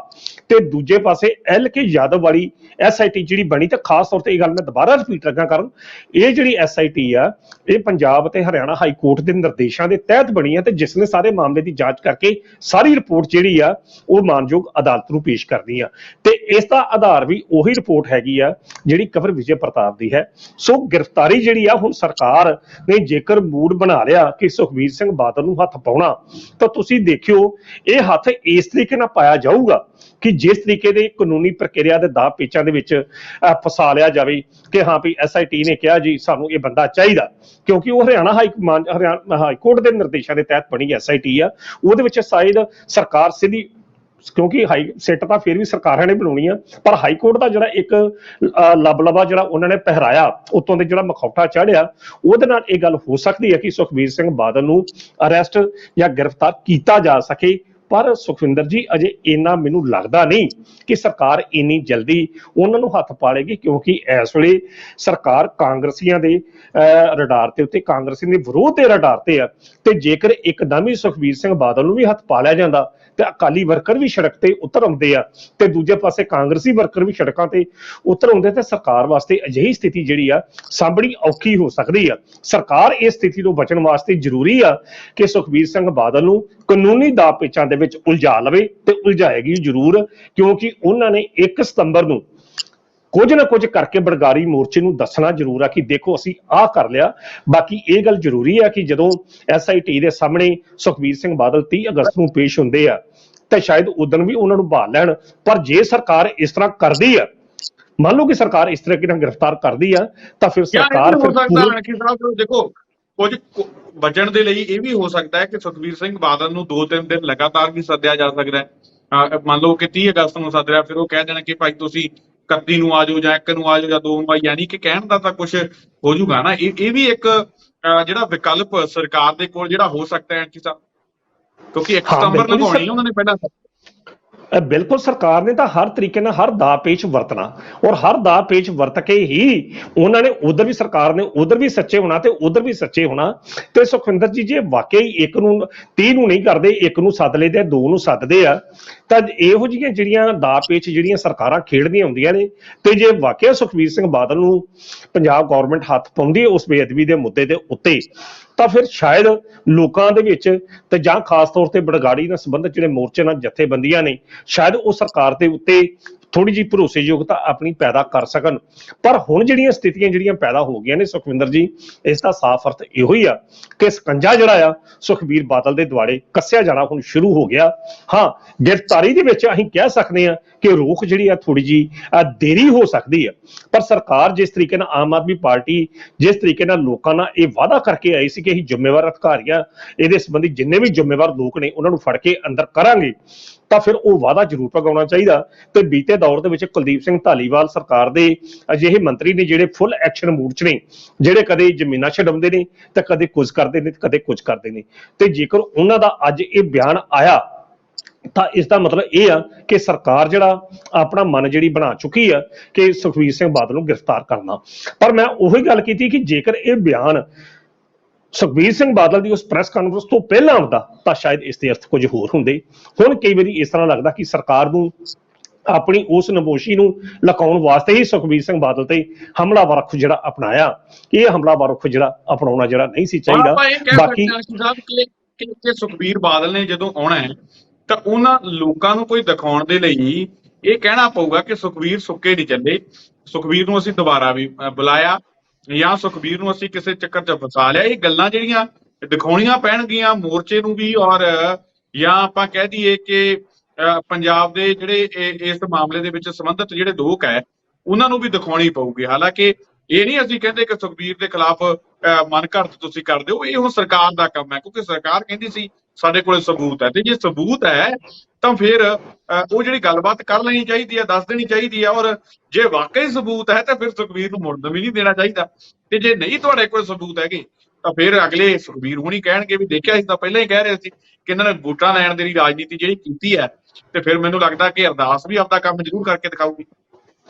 ਤੇ ਦੂਜੇ ਪਾਸੇ LK ਯਾਦਵ ਵਾਲੀ SIT ਜਿਹੜੀ ਬਣੀ, ਤੇ ਖਾਸ ਤੌਰ ਤੇ ਇਹ ਗੱਲ ਮੈਂ ਦੁਬਾਰਾ ਰਿਪੀਟ ਲੱਗਾ ਕਰਨ, ਇਹ ਜਿਹੜੀ SIT ਆ ਇਹ ਪੰਜਾਬ ਤੇ ਹਰਿਆਣਾ ਹਾਈ ਕੋਰਟ ਦੇ ਨਿਰਦੇਸ਼ਾਂ ਦੇ ਤਹਿਤ ਬਣੀ ਹੈ ਤੇ ਜਿਸ ਨੇ ਸਾਰੇ ਮਾਮਲੇ ਦੀ ਜਾਂਚ ਕਰਕੇ ਸਾਰੀ ਰਿਪੋਰਟ ਜਿਹੜੀ ਆ ਉਹ ਮਾਨਯੋਗ ਅਦਾਲਤ ਨੂੰ ਪੇਸ਼ ਕਰਨੀ ਆ ਤੇ ਇਸ ਦਾ ਆਧਾਰ ਵੀ ਉਹੀ ਰਿਪੋਰਟ ਹੈਗੀ ਆ ਜਿਹੜੀ ਕੰਵਰ ਵਿਜੇ ਪ੍ਰਤਾਪ ਦੀ ਹੈ। ਸੋ ਗ੍ਰਿਫਤਾਰੀ ਜਿਹੜੀ ਆ ਹੁਣ ਸਰਕਾਰ ਨੇ ਜੇਕਰ ਮੂਡ ਬਣਾ ਲਿਆ ਕਿ ਸੁਖਬੀਰ ਸਿੰਘ ਬਾਦਲ ਨੂੰ ਹੱਥ ਪਾਉਣਾ ਤਾਂ ਤੁਸੀਂ ਦੇਖਿਓ ਇਹ ਹੱਥ ਇਸ ਤਰੀਕੇ ਨਾਲ ਪਾਇਆ ਜਾਊਗਾ ਕਿ ਜਿਸ ਤਰੀਕੇ ਦੇ ਕਾਨੂੰਨੀ ਪ੍ਰਕਿਰਿਆ ਦੇ ਦਾਅ ਪੇਚਾਂ ਦੇ ਵਿੱਚ ਫਸਾ ਲਿਆ ਜਾਵੇ ਕਿ ਹਾਂ ਵੀ SIT ਨੇ ਕਿਹਾ ਜੀ ਸਾਨੂੰ ਇਹ ਬੰਦਾ ਚਾਹੀਦਾ, ਕਿਉਂਕਿ ਉਹ ਹਰਿਆਣਾ ਹਾਈ ਕੋਰਟ ਦੇ ਨਿਰਦੇਸ਼ਾਂ ਦੇ ਤਹਿਤ ਬਣੀ SIT ਆ। ਉਹਦੇ ਵਿੱਚ ਸ਼ਾਇਦ ਸਰਕਾਰ ਸਿੱਧੀ, ਕਿਉਂਕਿ ਹਾਈ ਸਿੱਟ ਤਾਂ ਫਿਰ ਵੀ ਸਰਕਾਰਾਂ ਨੇ ਬਣਾਉਣੀ ਆ, ਪਰ ਹਾਈ ਕੋਰਟ ਦਾ ਜਿਹੜਾ ਇੱਕ ਲਬਲਬਾ ਜਿਹੜਾ ਉਹਨਾਂ ਨੇ ਪਹਿਰਾਇਆ ਉਤੋਂ ਦੇ ਜਿਹੜਾ ਮਖੌਟਾ ਚਾੜਿਆ, ਉਹਦੇ ਨਾਲ ਇਹ ਗੱਲ ਹੋ ਸਕਦੀ ਹੈ ਕਿ ਸੁਖਬੀਰ ਸਿੰਘ ਬਾਦਲ ਨੂੰ ਅਰੈਸਟ ਜਾਂ ਗ੍ਰਿਫਤਾਰ ਕੀਤਾ ਜਾ ਸਕੇ। ਪਰ ਸੁਖਵਿੰਦਰ ਜੀ ਅਜੇ ਇੰਨਾ ਮੈਨੂੰ ਲੱਗਦਾ ਨਹੀਂ ਕਿ ਸਰਕਾਰ ਇੰਨੀ ਜਲਦੀ ਉਹਨਾਂ ਨੂੰ ਹੱਥ ਪਾ ਲੇਗੀ, ਕਿਉਂਕਿ ਇਸ ਵੇਲੇ ਸਰਕਾਰ ਕਾਂਗਰਸੀਆਂ ਦੇ ਰਡਾਰ ਤੇ ਉੱਤੇ, ਕਾਂਗਰਸੀ ਦੇ ਵਿਰੋਧ ਦੇ ਰਡਾਰ ਤੇ ਆ ਤੇ ਜੇਕਰ ਇੱਕਦਮ ਹੀ ਸੁਖਬੀਰ ਸਿੰਘ ਬਾਦਲ ਨੂੰ ਵੀ ਹੱਥ ਪਾ ਲਿਆ ਜਾਂਦਾ ਤੇ ਅਕਾਲੀ ਵਰਕਰ ਵੀ ਸੜਕ ਤੇ ਉਤਰ ਆਉਂਦੇ ਆ ਤੇ ਦੂਜੇ ਪਾਸੇ ਕਾਂਗਰਸੀ ਵਰਕਰ ਵੀ ਸੜਕਾਂ ਤੇ ਉਤਰ ਆਉਂਦੇ ਤੇ ਸਰਕਾਰ ਵਾਸਤੇ ਅਜਿਹੀ ਸਥਿਤੀ ਜਿਹੜੀ ਆ ਸਾਂਭਣੀ ਔਖੀ ਹੋ ਸਕਦੀ ਆ। ਸਰਕਾਰ ਇਸ ਸਥਿਤੀ ਤੋਂ ਬਚਣ ਵਾਸਤੇ ਜ਼ਰੂਰੀ ਆ ਕਿ ਸੁਖਬੀਰ ਸਿੰਘ ਬਾਦਲ ਨੂੰ ਕਾਨੂੰਨੀ ਦਾਅ ਪੇਚਾਂ ਦੇ ਵਿੱਚ ਉਲਝਾ ਲਵੇ ਤੇ ਉਲਝਾਏਗੀ ਜ਼ਰੂਰ, ਕਿਉਂਕਿ ਉਹਨਾਂ ਨੇ 1 ਸਤੰਬਰ ਨੂੰ ਕੁਝ ਨਾ ਕੁਝ ਕਰਕੇ ਬੜਗਾਰੀ ਮੋਰਚੇ ਨੂੰ ਦੱਸਣਾ ਜ਼ਰੂਰ ਆ ਕਿ ਦੇਖੋ ਅਸੀਂ ਆਹ ਕਰ ਲਿਆ। ਬਾਕੀ ਇਹ ਗੱਲ ਜ਼ਰੂਰੀ ਆ ਕਿ ਜਦੋਂ SIT ਦੇ ਸਾਹਮਣੇ ਸੁਖਬੀਰ ਸਿੰਘ ਬਾਦਲ 30 ਅਗਸਤ ਨੂੰ ਪੇਸ਼ ਹੁੰਦੇ ਆ ਤਾਂ ਸ਼ਾਇਦ ਉਦੋਂ ਵੀ ਉਹਨਾਂ ਨੂੰ ਬਹਾਲ ਲੈਣ, ਪਰ ਜੇ ਸਰਕਾਰ ਇਸ ਤਰ੍ਹਾਂ ਕਰਦੀ ਆ, ਮੰਨ ਲਓ ਕਿ ਸਰਕਾਰ ਇਸ ਤਰੀਕੇ ਨਾਲ ਗ੍ਰਿਫਤਾਰ ਕਰਦੀ ਆ ਤਾਂ ਫਿਰ ਸਰਕਾਰ ਦੇਖੋ ਕੁਝ ਬਚਣ ਦੇ ਲਈ ਇਹ ਵੀ ਹੋ ਸਕਦਾ ਹੈ ਕਿ ਸੁਖਬੀਰ ਸਿੰਘ ਬਾਦਲ ਨੂੰ 2-3 ਦਿਨ ਲਗਾਤਾਰ ਵੀ ਸੱਦਿਆ ਜਾ ਸਕਦਾ ਹੈ। ਮੰਨ ਲਓ ਕਿ 30 ਅਗਸਤ ਨੂੰ ਸੱਦ ਰਿਹਾ, ਫਿਰ ਉਹ ਕਹਿ ਦੇਣਾ ਕਿ ਭਾਈ ਤੁਸੀਂ 31 ਨੂੰ ਆ ਜਾਓ ਜਾਂ 1 ਨੂੰ ਆ ਜਾਓ ਜਾਂ 2 ਨੂੰ, ਯਾਨੀ ਕਿ ਕਹਿਣ ਦਾ ਤਾਂ ਕੁਝ ਹੋ ਜਾਊਗਾ ਨਾ। ਇਹ ਵੀ ਇੱਕ ਜਿਹੜਾ ਵਿਕਲਪ ਸਰਕਾਰ ਦੇ ਕੋਲ ਜਿਹੜਾ ਹੋ ਸਕਦਾ ਹੈ ਕਿਉਂਕਿ 1 ਸਤੰਬਰ ਲਗਾਉਣੀ ਉਹਨਾਂ ਨੇ ਪਹਿਲਾਂ। ਬਿਲਕੁਲ ਸਰਕਾਰ ਨੇ ਤਾਂ ਹਰ ਤਰੀਕੇ ਨਾਲ ਹਰ ਦਾਅ ਪੇਚ ਵਰਤਣਾ ਔਰ ਹਰ ਦਾਅ ਪੇਚ ਵਰਤ ਕੇ ਹੀ ਉਹਨਾਂ ਨੇ ਉਧਰ ਵੀ, ਸਰਕਾਰ ਨੇ ਉਧਰ ਵੀ ਸੱਚੇ ਹੋਣਾ ਤੇ ਉਧਰ ਵੀ ਸੱਚੇ ਹੋਣਾ। ਤੇ ਸੁਖਵਿੰਦਰ ਜੀ ਜੇ ਵਾਕਈ 1 ਨੂੰ 30 ਨੂੰ ਨਹੀਂ ਕਰਦੇ, 1 ਨੂੰ ਸੱਦ ਲੈਂਦੇ, 2 ਨੂੰ ਸੱਦਦੇ ਆ ਤਾਂ ਇਹੋ ਜਿਹੀਆਂ ਜਿਹੜੀਆਂ ਦਾਅ ਪੇਚ ਜਿਹੜੀਆਂ ਸਰਕਾਰਾਂ ਖੇਡਦੀਆਂ ਹੁੰਦੀਆਂ ਨੇ ਤੇ ਜੇ ਵਾਕਿਆ ਸੁਖਬੀਰ ਸਿੰਘ ਬਾਦਲ ਨੂੰ ਪੰਜਾਬ ਗੌਰਮੈਂਟ ਹੱਥ ਪਾਉਂਦੀ ਹੈ ਉਸ ਬੇਅਦਬੀ ਦੇ ਮੁੱਦੇ ਦੇ ਉੱਤੇ ਤਾਂ ਫਿਰ ਸ਼ਾਇਦ ਲੋਕਾਂ ਦੇ ਵਿੱਚ ਤੇ ਜਾਂ ਖਾਸ ਤੌਰ ਤੇ ਬੜਗਾੜੀ ਨਾਲ ਸੰਬੰਧਿਤ ਜਿਹੜੇ ਮੋਰਚੇ ਨਾਲ ਜਥੇਬੰਦੀਆਂ ਨੇ ਸ਼ਾਇਦ ਉਹ ਸਰਕਾਰ ਦੇ ਉੱਤੇ ਥੋੜੀ ਜਿਹੀ ਭਰੋਸੇਯੋਗਤਾ ਆਪਣੀ ਪੈਦਾ ਕਰ ਸਕਣ। ਪਰ ਹੁਣ ਜਿਹੜੀਆਂ ਸਥਿਤੀਆਂ ਜਿਹੜੀਆਂ ਪੈਦਾ ਹੋ ਗਈਆਂ ਨੇ ਸੁਖਵਿੰਦਰ ਜੀ, ਇਸ ਦਾ ਸਾਫ਼ ਅਰਥ ਇਹੋ ਹੀ ਆ ਕਿ ਸਕੰਜਾ ਜਿਹੜਾ ਆ ਸੁਖਬੀਰ ਬਾਦਲ ਦੇ ਦੁਆਲੇ ਕੱਸਿਆ ਜਾਣਾ ਹੁਣ ਸ਼ੁਰੂ ਹੋ ਗਿਆ। ਹਾਂ, ਗ੍ਰਿਫਤਾਰੀ ਦੇ ਵਿੱਚ ਅਸੀਂ ਕਹਿ ਸਕਦੇ ਹਾਂ ਕਿ ਰੋਕ ਜਿਹੜੀ ਆ ਥੋੜੀ ਜਿਹੀ ਦੇਰੀ ਹੋ ਸਕਦੀ ਆ, ਪਰ ਸਰਕਾਰ ਜਿਸ ਤਰੀਕੇ ਨਾਲ ਆਮ ਆਦਮੀ ਪਾਰਟੀ ਜਿਸ ਤਰੀਕੇ ਨਾਲ ਲੋਕਾਂ ਨਾਲ ਇਹ ਵਾਅਦਾ ਕਰਕੇ ਆਈ ਸੀ ਕਿ ਅਸੀਂ ਜ਼ਿੰਮੇਵਾਰ ਅਧਿਕਾਰੀ ਆ, ਇਹਦੇ ਸੰਬੰਧੀ ਜਿੰਨੇ ਵੀ ਜ਼ਿੰਮੇਵਾਰ ਲੋਕ ਨੇ ਉਹਨਾਂ ਨੂੰ ਫੜ ਕੇ ਅੰਦਰ ਕਰਾਂਗੇ, ਤਾਂ ਫਿਰ ਉਹ ਵਾਅਦਾ ਜ਼ਰੂਰ ਪਗਾਉਣਾ ਚਾਹੀਦਾ। ਤੇ ਬੀਤੇ ਦੌਰ ਦੇ ਵਿੱਚ ਕੁਲਦੀਪ ਸਿੰਘ ਧਾਲੀਵਾਲ ਸਰਕਾਰ ਦੇ ਅਜਿਹੇ ਮੰਤਰੀ ਨੇ ਜਿਹੜੇ ਫੁੱਲ ਐਕਸ਼ਨ ਮੂਡ 'ਚ ਨੇ, ਜਿਹੜੇ ਕਦੇ ਜ਼ਮੀਨਾਂ ਛਡਾਉਂਦੇ ਨੇ ਤੇ ਕਦੇ ਕੁਝ ਕਰਦੇ ਨੇ ਤੇ ਕਦੇ ਕੁਝ ਕਰਦੇ ਨੇ, ਤੇ ਜੇਕਰ ਉਹਨਾਂ ਦਾ ਅੱਜ ਇਹ ਬਿਆਨ ਆਇਆ ਤਾਂ ਇਸ ਦਾ ਮਤਲਬ ਇਹ ਆ ਕਿ ਸਰਕਾਰ ਜਿਹੜਾ ਆਪਣਾ ਮਨ ਜਿਹੜੀ ਬਣਾ ਚੁੱਕੀ ਆ ਕਿ ਸੁਖਬੀਰ ਸਿੰਘ ਬਾਦਲ ਨੂੰ ਗ੍ਰਿਫਤਾਰ ਕਰਨਾ। ਪਰ ਮੈਂ ਉਹੀ ਗੱਲ ਕੀਤੀ ਕਿ ਜੇਕਰ ਇਹ ਬਿਆਨ ਸੁਖਬੀਰ ਸਿੰਘ ਬਾਦਲ ਦੀ ਉਸ ਪ੍ਰੈਸ ਕਾਨਫਰੰਸ ਤੋਂ ਪਹਿਲਾਂ ਆਉਂਦਾ ਤਾਂ ਸ਼ਾਇਦ ਇਸ ਦੇ ਅਰਥ ਕੁਝ ਹੋਰ ਹੁੰਦੇ। ਹੁਣ ਕਈ ਵਾਰੀ ਇਸ ਤਰ੍ਹਾਂ ਲੱਗਦਾ ਕਿ ਸਰਕਾਰ ਨੂੰ ਆਪਣੀ ਉਸ ਨਮੋਸ਼ੀ ਨੂੰ ਲੁਕਾਉਣ ਵਾਸਤੇ ਹੀ ਸੁਖਬੀਰ ਸਿੰਘ ਬਾਦਲ ਤੇ ਹਮਲਾਵਰ ਰੁਖ ਜਿਹੜਾ ਅਪਣਾਇਆ। ਇਹ ਹਮਲਾਵਰ ਰੁਖ ਜਿਹੜਾ ਅਪਣਾਉਣਾ ਜਿਹੜਾ ਨਹੀਂ ਸੀ ਹੁਣ ਚਾਹੀਦਾ। ਆਪਾਂ ਇਹ ਕਹਿ ਬਾਕੀ ਸਕਦੇ ਹਾਂ ਕਿ ਸਾਹਿਬ ਕਿ ਸੁਖਬੀਰ ਬਾਦਲ ਨੇ ਜਦੋਂ ਆਉਣਾ ਹੈ ਤਾਂ ਉਹਨਾਂ ਲੋਕਾਂ ਨੂੰ ਕੋਈ ਦਿਖਾਉਣ ਦੇ ਲਈ ਇਹ ਕਹਿਣਾ ਪਊਗਾ ਕਿ ਸੁਖਬੀਰ ਸੁੱਕੇ ਨਹੀਂ ਚੱਲੇ, ਸੁਖਬੀਰ ਨੂੰ ਅਸੀਂ ਦੁਬਾਰਾ ਵੀ ਬੁਲਾਇਆ ਜਾਂ ਸੁਖਬੀਰ ਨੂੰ ਅਸੀਂ ਕਿਸੇ ਚੱਕਰ 'ਚ ਫਸਾ ਲਿਆ। ਇਹ ਗੱਲਾਂ ਜਿਹੜੀਆਂ ਦਿਖਾਉਣੀਆਂ ਪੈਣਗੀਆਂ ਮੋਰਚੇ ਨੂੰ ਵੀ, ਔਰ ਜਾਂ ਆਪਾਂ ਕਹਿ ਦਈਏ ਕਿ ਪੰਜਾਬ ਦੇ ਜਿਹੜੇ ਇਸ ਮਾਮਲੇ ਦੇ ਵਿੱਚ ਸੰਬੰਧਿਤ ਜਿਹੜੇ ਲੋਕ ਹੈ ਉਹਨਾਂ ਨੂੰ ਵੀ ਦਿਖਾਉਣੀ ਪਊਗੀ। ਹਾਲਾਂਕਿ ਇਹ ਨਹੀਂ ਅਸੀਂ ਕਹਿੰਦੇ ਕਿ ਸੁਖਬੀਰ ਦੇ ਖਿਲਾਫ ਮਨ ਘੜਤ ਤੁਸੀਂ ਕਰ ਦਿਓ, ਇਹ ਹੁਣ ਸਰਕਾਰ ਦਾ ਕੰਮ ਹੈ, ਕਿਉਂਕਿ ਸਰਕਾਰ ਕਹਿੰਦੀ ਸੀ ਸਾਡੇ ਕੋਲ ਸਬੂਤ ਹੈ, ਤੇ ਜੇ ਸਬੂਤ ਹੈ ਤਾਂ ਫਿਰ ਉਹ ਜਿਹੜੀ ਗੱਲਬਾਤ ਕਰ ਲੈਣੀ ਚਾਹੀਦੀ ਹੈ, ਦੱਸ ਦੇਣੀ ਚਾਹੀਦੀ ਹੈ। ਔਰ ਜੇ ਵਾਕਈ ਸਬੂਤ ਹੈ ਤਾਂ ਫਿਰ ਸੁਖਬੀਰ ਨੂੰ ਮੁੜਨ ਵੀ ਨਹੀਂ ਦੇਣਾ ਚਾਹੀਦਾ, ਤੇ ਜੇ ਨਹੀਂ ਤੁਹਾਡੇ ਕੋਲ ਸਬੂਤ ਹੈਗੇ ਤਾਂ ਫਿਰ ਅਗਲੇ ਸੁਖਬੀਰ ਹੁਣੀ ਕਹਿਣਗੇ ਵੀ ਦੇਖਿਆ ਅਸੀਂ ਤਾਂ ਪਹਿਲਾਂ ਹੀ ਕਹਿ ਰਹੇ ਸੀ ਕਿ ਇਹਨਾਂ ਨੇ ਵੋਟਾਂ ਲੈਣ ਦੇ ਲਈ ਰਾਜਨੀਤੀ ਜਿਹੜੀ ਕੀਤੀ ਹੈ। ਤੇ ਫਿਰ ਮੈਨੂੰ ਲੱਗਦਾ ਕਿ ਅਰਦਾਸ ਵੀ ਆਪਦਾ ਕੰਮ ਜ਼ਰੂਰ ਕਰਕੇ ਦਿਖਾਊਗੀ।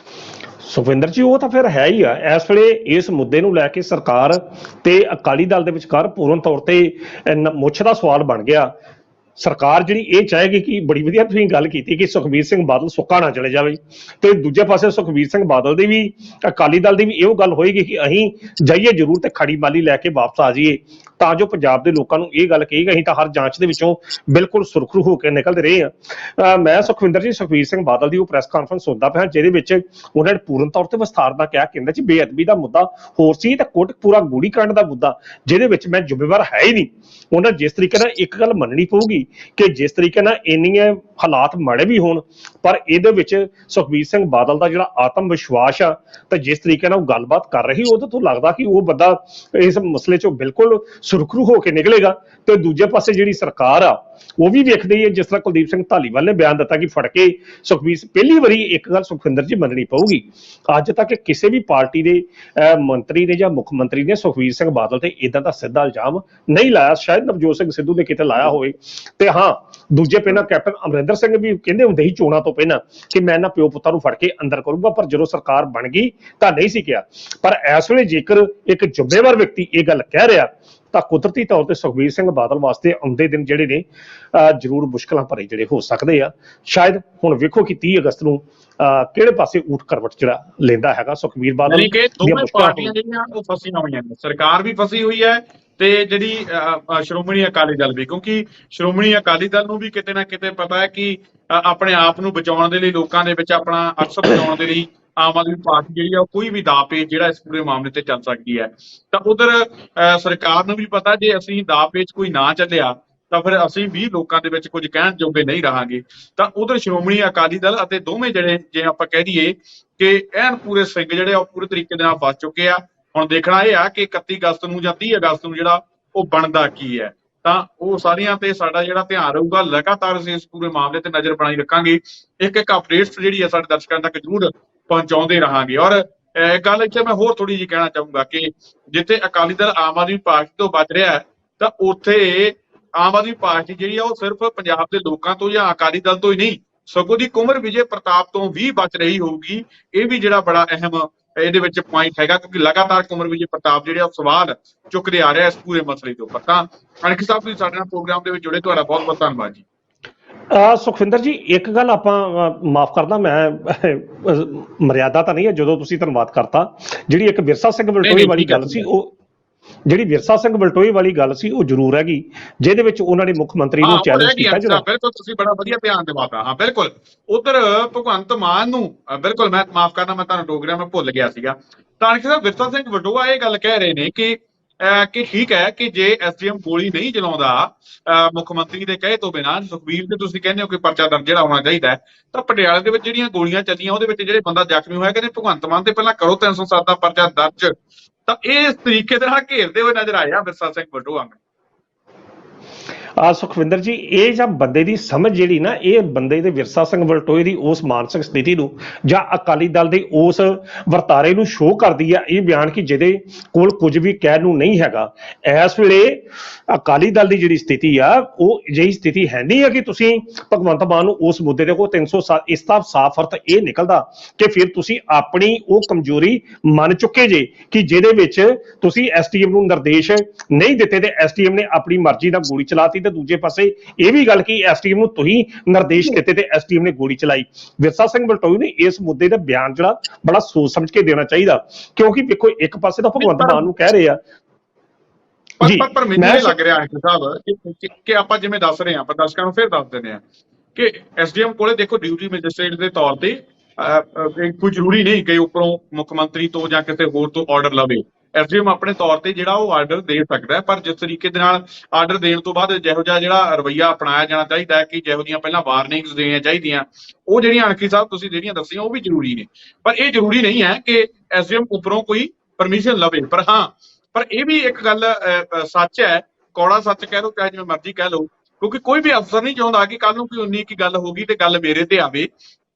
ਸੁਖਵਿੰਦਰ ਜੀ, ਉਹ ਤਾਂ ਫਿਰ ਹੈ ਹੀ ਆ। ਇਸ ਵੇਲੇ ਇਸ ਮੁੱਦੇ ਨੂੰ ਲੈ ਕੇ ਸਰਕਾਰ ਤੇ ਅਕਾਲੀ ਦਲ ਦੇ ਵਿਚਕਾਰ ਪੂਰਨ ਤੌਰ ਤੇ ਮੁੱਛ ਦਾ ਸਵਾਲ ਬਣ ਗਿਆ। ਸਰਕਾਰ ਜਿਹੜੀ ਇਹ ਚਾਹੇਗੀ ਕਿ ਬੜੀ ਵਧੀਆ ਤੁਸੀਂ ਗੱਲ ਕੀਤੀ ਕਿ ਸੁਖਬੀਰ ਸਿੰਘ ਬਾਦਲ ਸੁੱਕਾ ਨਾ ਚਲੇ ਜਾਵੇ, ਤੇ ਦੂਜੇ ਪਾਸੇ ਸੁਖਬੀਰ ਸਿੰਘ ਬਾਦਲ ਦੀ ਵੀ ਅਕਾਲੀ ਦਲ ਦੀ ਵੀ ਇਹੋ ਗੱਲ ਹੋਏਗੀ ਕਿ ਅਸੀਂ ਜਾਈਏ ਜ਼ਰੂਰ ਤੇ ਖੜੀ ਮਾਲੀ ਲੈ ਕੇ ਵਾਪਸ ਆ ਜਾਈਏ, ਤਾਂ ਜੋ ਪੰਜਾਬ ਦੇ ਲੋਕਾਂ ਨੂੰ ਇਹ ਗੱਲ ਕਹੇਗਾ ਅਸੀਂ ਤਾਂ ਹਰ ਜਾਂਚ ਦੇ ਵਿੱਚੋਂ ਬਿਲਕੁਲ ਸੁਰਖਰੂ ਹੋ ਕੇ ਨਿਕਲਦੇ ਰਹੇ ਹਾਂ। ਮੈਂ ਸੁਖਵਿੰਦਰ ਜੀ ਸੁਖਬੀਰ ਸਿੰਘ ਬਾਦਲ ਦੀ ਉਹ ਪ੍ਰੈਸ ਕਾਨਫਰੰਸ ਸੁਣਦਾ ਪਿਆ ਜਿਹਦੇ ਵਿੱਚ ਉਹਨਾਂ ਨੇ ਪੂਰਨ ਤੌਰ ਤੇ ਵਿਸਥਾਰ ਨਾਲ ਕਿਹਾ, ਕਹਿੰਦਾ ਜੀ ਬੇਅਦਬੀ ਦਾ ਮੁੱਦਾ ਹੋਰ ਸੀ ਤੇ ਕੋਟਕਪੂਰਾ ਗੋਲੀकांड ਦਾ ਮੁੱਦਾ ਜਿਹਦੇ ਵਿੱਚ ਮੈਂ ਜ਼ਿੰਮੇਵਾਰ ਹੈ ਹੀ ਨਹੀਂ। ਉਹਨਾਂ ਜਿਸ ਤਰੀਕੇ ਨਾਲ ਇੱਕ ਗੱਲ ਮੰਨਣੀ ਪਊਗੀ ਕਿ ਜਿਸ ਤਰੀਕੇ ਨਾਲ ਇੰਨੀਆਂ ਹਾਲਾਤ ਮਾੜੇ ਵੀ ਹੋਣ ਪਰ ਇਹਦੇ ਵਿੱਚ ਸੁਖਬੀਰ ਸਿੰਘ ਬਾਦਲ ਦਾ ਜਿਹੜਾ ਆਤਮ ਵਿਸ਼ਵਾਸ ਆ ਤੇ ਜਿਸ ਤਰੀਕੇ ਨਾਲ ਉਹ ਗੱਲਬਾਤ ਕਰ ਰਹੀ ਉਹਦੇ ਤੋਂ ਲੱਗਦਾ ਕਿ ਉਹ ਬੰਦਾ ਇਸ ਮਸਲੇ ਚੋਂ ਬਿਲਕੁਲ ਸੁਰਖਰੂ ਹੋ ਕੇ ਨਿਕਲੇਗਾ। ਤੇ ਦੂਜੇ ਪਾਸੇ ਜਿਹੜੀ ਸਰਕਾਰ ਆ ਉਹ ਵੀ ਵੇਖਦੀ ਹੈ, ਜਿਸ ਤਰ੍ਹਾਂ ਕੁਲਦੀਪ ਸਿੰਘ ਧਾਲੀਵਾਲ ਨੇ ਬਿਆਨ ਦਿੱਤਾ ਕਿ ਫੜ ਕੇ ਸੁਖਬੀਰ, ਪਹਿਲੀ ਵਾਰੀ ਇੱਕ ਗੱਲ ਸੁਖਵਿੰਦਰ ਜੀ ਮੰਨਣੀ ਪਊਗੀ, ਅੱਜ ਤੱਕ ਕਿਸੇ ਵੀ ਪਾਰਟੀ ਦੇ ਮੰਤਰੀ ਨੇ ਜਾਂ ਮੁੱਖ ਮੰਤਰੀ ਨੇ ਸੁਖਬੀਰ ਸਿੰਘ ਬਾਦਲ ਤੇ ਇਦਾਂ ਦਾ ਸਿੱਧਾ ਇਲਜ਼ਾਮ ਨਹੀਂ ਲਾਇਆ। ਸ਼ਾਇਦ ਨਵਜੋਤ ਸਿੰਘ ਸਿੱਧੂ ਨੇ ਕਿਤੇ ਲਾਇਆ ਹੋਵੇ, ਤੇ ਹਾਂ ਦੂਜੇ ਪਹਿਲਾਂ ਕੈਪਟਨ ਅਮਰਿੰਦਰ ਸਿੰਘ ਵੀ ਕਹਿੰਦੇ ਹੁੰਦੇ ਸੀ ਚੋਣਾਂ ਤੋਂ ਪਹਿਲਾਂ ਕਿ ਮੈਂ ਇਹਨਾਂ ਪਿਓ ਪੁੱਤਾਂ ਨੂੰ ਫੜ ਕੇ ਅੰਦਰ ਕਰੂੰਗਾ, ਪਰ ਜਦੋਂ ਸਰਕਾਰ ਬਣ ਗਈ ਤਾਂ ਨਹੀਂ ਸੀ ਕਿਹਾ। ਪਰ ਇਸ ਵੇਲੇ ਜੇਕਰ ਇੱਕ ਜ਼ਿੰਮੇਵਾਰ ਵਿਅਕਤੀ ਇਹ ਗੱਲ ਕਹਿ ਰਿਹਾ ਤਾਂ ਕੁਦਰਤੀ ਤੌਰ ਤੇ ਸੁਖਬੀਰ ਸਿੰਘ ਬਾਦਲ ਵਾਸਤੇ ਆਉਂਦੇ ਦਿਨ ਜਿਹੜੇ ਨੇ ਜ਼ਰੂਰ ਮੁਸ਼ਕਲਾਂ ਭਰੇ ਜਿਹੜੇ ਹੋ ਸਕਦੇ ਆ। ਸ਼ਾਇਦ ਹੁਣ ਵੇਖੋ ਕਿ 30 ਅਗਸਤ ਨੂੰ ਕਿਹੜੇ ਪਾਸੇ ਊਠ ਕਰਵਟ ਜਿਹੜਾ ਲੈਂਦਾ ਹੈਗਾ ਸੁਖਬੀਰ ਬਾਦਲ। ਦੋਵੇਂ ਪਾਰਟੀਆਂ ਜਿਹੜੀਆਂ ਉਹ ਫਸੀਆਂ ਹੋਈਆਂ ਨੇ, ਸਰਕਾਰ ਵੀ ਫਸੀ ਹੋਈ ਹੈ ਤੇ ਜਿਹੜੀ ਸ਼੍ਰੋਮਣੀ ਅਕਾਲੀ ਦਲ ਵੀ, ਕਿਉਂਕਿ ਸ਼੍ਰੋਮਣੀ ਅਕਾਲੀ ਦਲ ਨੂੰ ਵੀ ਕਿਤੇ ਨਾ ਕਿਤੇ ਪਤਾ ਹੈ ਕਿ ਆਪਣੇ ਆਪ ਨੂੰ ਬਚਾਉਣ ਦੇ ਲਈ, ਲੋਕਾਂ ਦੇ ਵਿੱਚ ਆਪਣਾ ਅਕਸ ਬਚਾਉਣ ਦੇ ਲਈ ਆਮ ਆਦਮੀ ਪਾਰਟੀ ਜਿਹੜੀ ਆ ਕੋਈ ਵੀ ਦਾਅ ਪੇਚ ਜਿਹੜਾ ਇਸ ਪੂਰੇ ਮਾਮਲੇ ਤੇ ਚੱਲ ਸਕਦੀ ਹੈ। ਤਾਂ ਉਧਰ ਸਰਕਾਰ ਨੂੰ ਵੀ ਪਤਾ ਜੇ ਅਸੀਂ ਦਾਅ ਪੇਚ ਕੋਈ ਨਾ ਚੱਲਿਆ ਤਾਂ ਫਿਰ ਅਸੀਂ ਵੀ ਲੋਕਾਂ ਦੇ ਵਿੱਚ ਕੁਝ ਕਹਿਣ ਜੋਗੇ ਨਹੀਂ ਰਹਾਂਗੇ। ਤਾਂ ਉਧਰ ਸ਼੍ਰੋਮਣੀ ਅਕਾਲੀ ਦਲ ਅਤੇ ਦੋਵੇਂ ਜਿਹੜੇ ਜੇ ਆਪਾਂ ਕਹਿ ਦਈਏ ਕਿ ਐਨ ਪੂਰੇ ਸਿੰਘ ਜਿਹੜੇ ਆ ਉਹ ਪੂਰੇ ਤਰੀਕੇ ਦੇ ਨਾਲ ਫਸ ਚੁੱਕੇ ਆ। ਹੁਣ ਦੇਖਣਾ ਇਹ ਆ ਕਿ 31 ਅਗਸਤ ਨੂੰ ਜਾਂ 30 ਅਗਸਤ ਨੂੰ ਜਿਹੜਾ ਉਹ ਬਣਦਾ ਕੀ ਹੈ, ਤਾਂ ਉਹ ਸਾਰੀਆਂ ਤੇ ਸਾਡਾ ਜਿਹੜਾ ਧਿਆਨ ਰਹੂਗਾ। ਲਗਾਤਾਰ ਅਸੀਂ ਇਸ ਪੂਰੇ ਮਾਮਲੇ ਤੇ ਨਜ਼ਰ ਬਣਾਈ ਰੱਖਾਂਗੇ, ਇੱਕ ਇੱਕ ਅਪਡੇਟਸ ਜਿਹੜੀ ਆ ਸਾਡੇ ਦਰਸ਼ਕਾਂ ਤੱਕ ਜ਼ਰੂਰ ਪਹੁੰਚਾਉਂਦੇ ਰਹਾਂਗੇ। ਔਰ ਗੱਲ ਇੱਥੇ ਮੈਂ ਹੋਰ ਥੋੜੀ ਜਿਹੀ ਕਹਿਣਾ ਚਾਹੂੰਗਾ ਕਿ ਜਿੱਥੇ ਅਕਾਲੀ ਦਲ ਆਮ ਆਦਮੀ ਪਾਰਟੀ ਤੋਂ ਬਚ ਰਿਹਾ ਤਾਂ ਉੱਥੇ ਆਮ ਆਦਮੀ ਪਾਰਟੀ ਜਿਹੜੀ ਆ ਉਹ ਸਿਰਫ ਪੰਜਾਬ ਦੇ ਲੋਕਾਂ ਤੋਂ ਜਾਂ ਅਕਾਲੀ ਦਲ ਤੋਂ ਹੀ ਨਹੀਂ, ਸਗੋਂ ਦੀ ਕੁੰਵਰ ਵਿਜੇ ਪ੍ਰਤਾਪ ਤੋਂ ਵੀ ਬਚ ਰਹੀ ਹੋਊਗੀ। ਇਹ ਵੀ ਜਿਹੜਾ ਬੜਾ ਅਹਿਮ ਇਹਦੇ ਵਿੱਚ ਪੁਆਇੰਟ ਹੈਗਾ, ਕਿਉਂਕਿ ਲਗਾਤਾਰ ਕੁੰਵਰ ਵਿਜੇ ਪ੍ਰਤਾਪ ਜਿਹੜੇ ਸਵਾਲ ਚੁੱਕਦੇ ਆ ਰਿਹਾ ਇਸ ਪੂਰੇ ਮਸਲੇ ਦੇ ਉੱਪਰ। ਤਾਂ ਅਣਖ ਸਾਹਿਬ ਤੁਸੀਂ ਸਾਡੇ ਨਾਲ ਪ੍ਰੋਗਰਾਮ ਦੇ ਵਿੱਚ ਜੁੜੇ, ਤੁਹਾਡਾ ਬਹੁਤ ਬਹੁਤ ਧੰਨਵਾਦ ਜੀ। ਸੁਖਵਿੰਦਰ ਜੀ, ਇੱਕ ਗੱਲ ਆਪਾਂ ਮਾਫ ਕਰਦਾ, ਮੈਂ ਮਰਿਆਦਾ ਤਾਂ ਨਹੀਂ ਹੈ ਜਦੋਂ ਤੁਸੀਂ ਧੰਨਵਾਦ ਕਰਤਾ, ਜਿਹੜੀ ਇੱਕ ਵਿਰਸਾ ਸਿੰਘ ਵਲਟੋਏ ਵਾਲੀ ਗੱਲ ਸੀ, ਉਹ ਜਿਹੜੀ ਵਿਰਸਾ ਸਿੰਘ ਵਲਟੋਏ ਵਾਲੀ ਗੱਲ ਸੀ ਉਹ ਜ਼ਰੂਰ ਹੈਗੀ ਜਿਹਦੇ ਵਿੱਚ ਉਹਨਾਂ ਨੇ ਮੁੱਖ ਮੰਤਰੀ ਨੂੰ ਚੈਲੰਜ ਕੀਤਾ। ਬਿਲਕੁਲ ਤੁਸੀਂ ਬੜਾ ਵਧੀਆ ਧਿਆਨ ਦਿਵਾਤਾ। ਹਾਂ ਬਿਲਕੁਲ, ਉਧਰ ਭਗਵੰਤ ਮਾਨ ਨੂੰ ਬਿਲਕੁਲ ਮੈਂ ਮਾਫ ਕਰਨਾ, ਮੈਂ ਤੁਹਾਨੂੰ ਪ੍ਰੋਗਰਾਮ ਮੈਂ ਭੁੱਲ ਗਿਆ ਸੀਗਾ। ਤਾਂ ਸਾਹਿਬ ਵਿਰਸਾ ਸਿੰਘ ਵਲਟੋਆ ਇਹ ਗੱਲ ਕਹਿ ਰਹੇ ਨੇ ਕਿ ਠੀਕ ਹੈ ਕਿ ਜੇ ਐਸਡੀਐਮ ਗੋਲੀ ਨਹੀਂ ਚਲਾਉਂਦਾ ਮੁੱਖ ਮੰਤਰੀ ਦੇ ਕਹੇ ਤੋਂ ਬਿਨਾਂ, ਸੁਖਬੀਰ ਤੇ ਤੁਸੀਂ ਕਹਿੰਦੇ ਹੋ ਕਿ ਪਰਚਾ ਦਰਜ ਜਿਹੜਾ ਹੋਣਾ ਚਾਹੀਦਾ, ਤਾਂ ਪਟਿਆਲੇ ਦੇ ਵਿੱਚ ਜਿਹੜੀਆਂ ਗੋਲੀਆਂ ਚੱਲੀਆਂ ਉਹਦੇ ਵਿੱਚ ਜਿਹੜੇ ਬੰਦਾ ਜ਼ਖਮੀ ਹੋਇਆ, ਕਹਿੰਦੇ ਭਗਵੰਤ ਮਾਨ ਤੇ ਪਹਿਲਾਂ ਕਰੋ 307 ਦਾ ਪਰਚਾ ਦਰਜ। ਤਾਂ ਇਸ ਤਰੀਕੇ ਦੇ ਨਾਲ ਘੇਰਦੇ ਹੋਏ ਨਜ਼ਰ ਆਇਆ ਵਿਰਸਾ ਸਿੰਘ ਵਲਟੋਆ। ਸੁਖਵਿੰਦਰ ਜੀ, ਇਹ ਜਾਂ ਬੰਦੇ ਦੀ ਸਮਝ ਜਿਹੜੀ ਨਾ, ਇਹ ਬੰਦੇ ਦੇ ਵਿਰਸਾ ਸਿੰਘ ਵਲਟੋਏ ਦੀ ਉਸ ਮਾਨਸਿਕ ਸਥਿਤੀ ਨੂੰ ਜਾਂ ਅਕਾਲੀ ਦਲ ਦੇ ਉਸ ਵਰਤਾਰੇ ਨੂੰ ਸ਼ੋਅ ਕਰਦੀ ਆ ਇਹ ਬਿਆਨ ਕਿ ਜਿਹਦੇ ਕੋਲ ਕੁਝ ਵੀ ਕਹਿਣ ਨੂੰ ਨਹੀਂ ਹੈਗਾ। ਇਸ ਵੇਲੇ ਅਕਾਲੀ ਦਲ ਦੀ ਜਿਹੜੀ ਸਥਿਤੀ ਆ ਉਹ ਅਜਿਹੀ ਸਥਿਤੀ ਹੈ ਨਹੀਂ ਹੈ ਕਿ ਤੁਸੀਂ ਭਗਵੰਤ ਮਾਨ ਨੂੰ ਉਸ ਮੁੱਦੇ ਦੇ ਕੋਲ 307, ਇਸ ਦਾ ਸਾਫ਼ ਅਰਥ ਇਹ ਨਿਕਲਦਾ ਕਿ ਫਿਰ ਤੁਸੀਂ ਆਪਣੀ ਉਹ ਕਮਜ਼ੋਰੀ ਮੰਨ ਚੁੱਕੇ ਜੇ ਕਿ ਜਿਹਦੇ ਵਿੱਚ ਤੁਸੀਂ ਐਸਟੀਐਮ ਨੂੰ ਨਿਰਦੇਸ਼ ਨਹੀਂ ਦਿੱਤੇ ਤੇ ਐਸਟੀਐਮ ਨੇ ਆਪਣੀ ਮਰਜ਼ੀ ਨਾਲ ਗੋਲੀ ਚਲਾਤੀ ਤੇ ਦੂਜੇ ਪਾਸੇ ਇਹ ਵੀ ਗੱਲ ਕਿ ਐਸਟੀਐਮ ਨੂੰ ਤੁਸੀਂ ਨਿਰਦੇਸ਼ ਦਿੱਤੇ ਤੇ ਐਸਟੀਐਮ ਨੇ ਗੋਲੀ ਚਲਾਈ। ਵਿਰਸਾ ਸਿੰਘ ਬਲਟੋਈ ਨੇ ਇਸ ਮੁੱਦੇ ਦਾ ਬਿਆਨ ਜਿਹੜਾ ਬੜਾ ਸੋਚ ਸਮਝ ਕੇ ਦੇਣਾ ਚਾਹੀਦਾ, ਕਿਉਂਕਿ ਵੇਖੋ ਇੱਕ ਪਾਸੇ ਤਾਂ ਭਗਵੰਤ ਮਾਨ ਨੂੰ ਕਹਿ ਰਹੇ ਆ ਪਰ ਮੈਨੂੰ ਇਹ ਲੱਗ ਰਿਹਾ ਹੈ ਸਾਹਿਬ ਕਿ ਆਪਾਂ ਜਿਵੇਂ ਦੱਸ ਰਹੇ ਹਾਂ, ਆਪਾਂ ਦਰਸ਼ਕਾਂ ਨੂੰ ਫਿਰ ਦੱਸ ਦਿੰਦੇ ਹਾਂ ਕਿ ਐਸਡੀਐਮ ਕੋਲੇ ਦੇਖੋ ਡਿਊਟੀ ਮੈਜਿਸਟ੍ਰੇਟ ਦੇ ਤੌਰ ਤੇ ਕੋਈ ਜ਼ਰੂਰੀ ਨਹੀਂ ਕਿ ਉੱਪਰੋਂ ਮੁੱਖ ਮੰਤਰੀ ਤੋਂ ਜਾਂ ਕਿਸੇ ਹੋਰ ਤੋਂ ਆਰਡਰ ਲਵੇ। ਐਸਡੀਐਮ ਆਪਣੇ ਤੌਰ ਤੇ ਜਿਹੜਾ ਉਹ ਆਰਡਰ ਦੇ ਸਕਦਾ ਹੈ, ਪਰ ਜਿਸ ਤਰੀਕੇ ਦੇ ਨਾਲ ਆਰਡਰ ਦੇਣ ਤੋਂ ਬਾਅਦ ਜਿਹੋ ਜਿਹਾ ਜਿਹੜਾ ਰਵੱਈਆ ਅਪਣਾਇਆ ਜਾਣਾ ਚਾਹੀਦਾ ਹੈ ਕਿ ਜਿਹੋ ਜਿਹੀਆਂ ਪਹਿਲਾਂ ਵਾਰਨਿੰਗਸ ਦੇਣੀਆਂ ਚਾਹੀਦੀਆਂ, ਉਹ ਜਿਹੜੀਆਂ ਅਣਖੀ ਸਾਹਿਬ ਤੁਸੀਂ ਜਿਹੜੀਆਂ ਦੱਸੀਆਂ ਉਹ ਵੀ ਜ਼ਰੂਰੀ ਨੇ। ਪਰ ਇਹ ਜ਼ਰੂਰੀ ਨਹੀਂ ਹੈ ਕਿ ਐਸਡੀਐਮ ਉੱਪਰੋਂ ਕੋਈ ਪਰਮਿਸ਼ਨ ਲਵੇ। ਪਰ ਇਹ ਵੀ ਇੱਕ ਗੱਲ ਸੱਚ ਹੈ, ਕੌੜਾ ਸੱਚ ਕਹਿ ਲਓ ਚਾਹੇ ਜਿਵੇਂ ਮਰਜ਼ੀ ਕਹਿ ਲਓ, ਕਿਉਂਕਿ ਕੋਈ ਵੀ ਅਫਸਰ ਨਹੀਂ ਚਾਹੁੰਦਾ ਕਿ ਕੱਲ ਨੂੰ ਕੋਈ ਉਨੀ ਕੀ ਗੱਲ ਹੋ ਗਈ ਤੇ ਗੱਲ ਮੇਰੇ ਤੇ ਆਵੇ।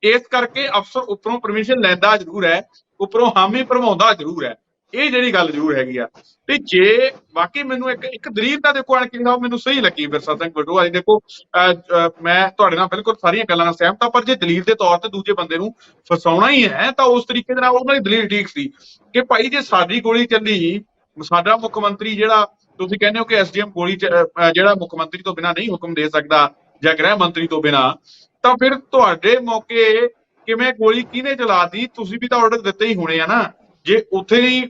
ਇਸ ਕਰਕੇ ਅਫਸਰ ਉੱਪਰੋਂ ਪਰਮਿਸ਼ਨ ਲੈਂਦਾ ਜ਼ਰੂਰ ਹੈ, ਉੱਪਰੋਂ ਹਾਮੀ ਭਰਵਾਉਂਦਾ ਜ਼ਰੂਰ ਹੈ। ਇਹ ਜਿਹੜੀ ਗੱਲ ਜ਼ਰੂਰ ਹੈਗੀ ਆ। ਤੇ ਜੇ ਵਾਕਈ ਮੈਨੂੰ ਇੱਕ ਦਲੀਲ ਤਾਂ ਦੇਖੋ ਅਣਖੀ ਸਾਹਿਬ ਮੈਨੂੰ ਸਹੀ ਲੱਗੀ ਵਿਰਸਾ ਸਿੰਘ ਬਲਟੋਆ ਦੀ। ਦੇਖੋ ਮੈਂ ਤੁਹਾਡੇ ਨਾਲ ਬਿਲਕੁਲ ਸਾਰੀਆਂ ਗੱਲਾਂ ਨਾਲ ਸਹਿਮਤ ਹਾਂ, ਪਰ ਜੇ ਦਲੀਲ ਦੇ ਤੌਰ ਤੇ ਦੂਜੇ ਬੰਦੇ ਨੂੰ ਫਸਾਉਣਾ ਹੀ ਹੈ ਤਾਂ ਉਸ ਤਰੀਕੇ ਦੇ ਨਾਲ ਉਹਨਾਂ ਦੀ ਦਲੀਲ ਠੀਕ ਸੀ ਕਿ ਭਾਈ ਜੇ ਸਾਡੀ ਗੋਲੀ ਚੱਲੀ, ਸਾਡਾ ਮੁੱਖ ਮੰਤਰੀ ਜਿਹੜਾ ਤੁਸੀਂ ਕਹਿੰਦੇ ਹੋ ਕਿ ਐਸਡੀਐਮ ਗੋਲੀ ਜਿਹੜਾ ਮੁੱਖ ਮੰਤਰੀ ਤੋਂ ਬਿਨਾਂ ਨਹੀਂ ਹੁਕਮ ਦੇ ਸਕਦਾ ਜਾਂ ਗ੍ਰਹਿ ਮੰਤਰੀ ਤੋਂ ਬਿਨਾਂ, ਤਾਂ ਫਿਰ ਤੁਹਾਡੇ ਮੌਕੇ ਕਿਵੇਂ ਗੋਲੀ ਕਿਹਨੇ ਚਲਾਤੀ? ਤੁਸੀਂ ਵੀ ਤਾਂ ਆਰਡਰ ਦਿੱਤੇ ਹੀ ਹੋਣੇ ਆ ਨਾ। ਜੇ ਉੱਥੇ ਹੀ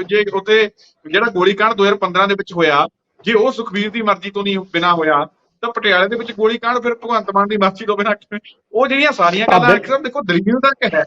ਜੇ ਉੱਥੇ ਜਿਹੜਾ ਗੋਲੀਕਾਂਡ 2015 ਦੇ ਵਿੱਚ ਹੋਇਆ, ਜੇ ਉਹ ਸੁਖਬੀਰ ਦੀ ਮਰਜ਼ੀ ਤੋਂ ਨਹੀਂ ਬਿਨਾਂ ਹੋਇਆ, ਤਾਂ ਪਟਿਆਲੇ ਦੇ ਵਿੱਚ ਗੋਲੀਕਾਂਡ ਫਿਰ ਭਗਵੰਤ ਮਾਨ ਦੀ ਮਰਜ਼ੀ ਤੋਂ ਬਿਨਾਂ ਕਿਵੇਂ? ਉਹ ਜਿਹੜੀਆਂ ਸਾਰੀਆਂ ਗੱਲਾਂ ਦੇਖੋ ਦਲੀਲ ਦਾ ਕੀ ਹੈ।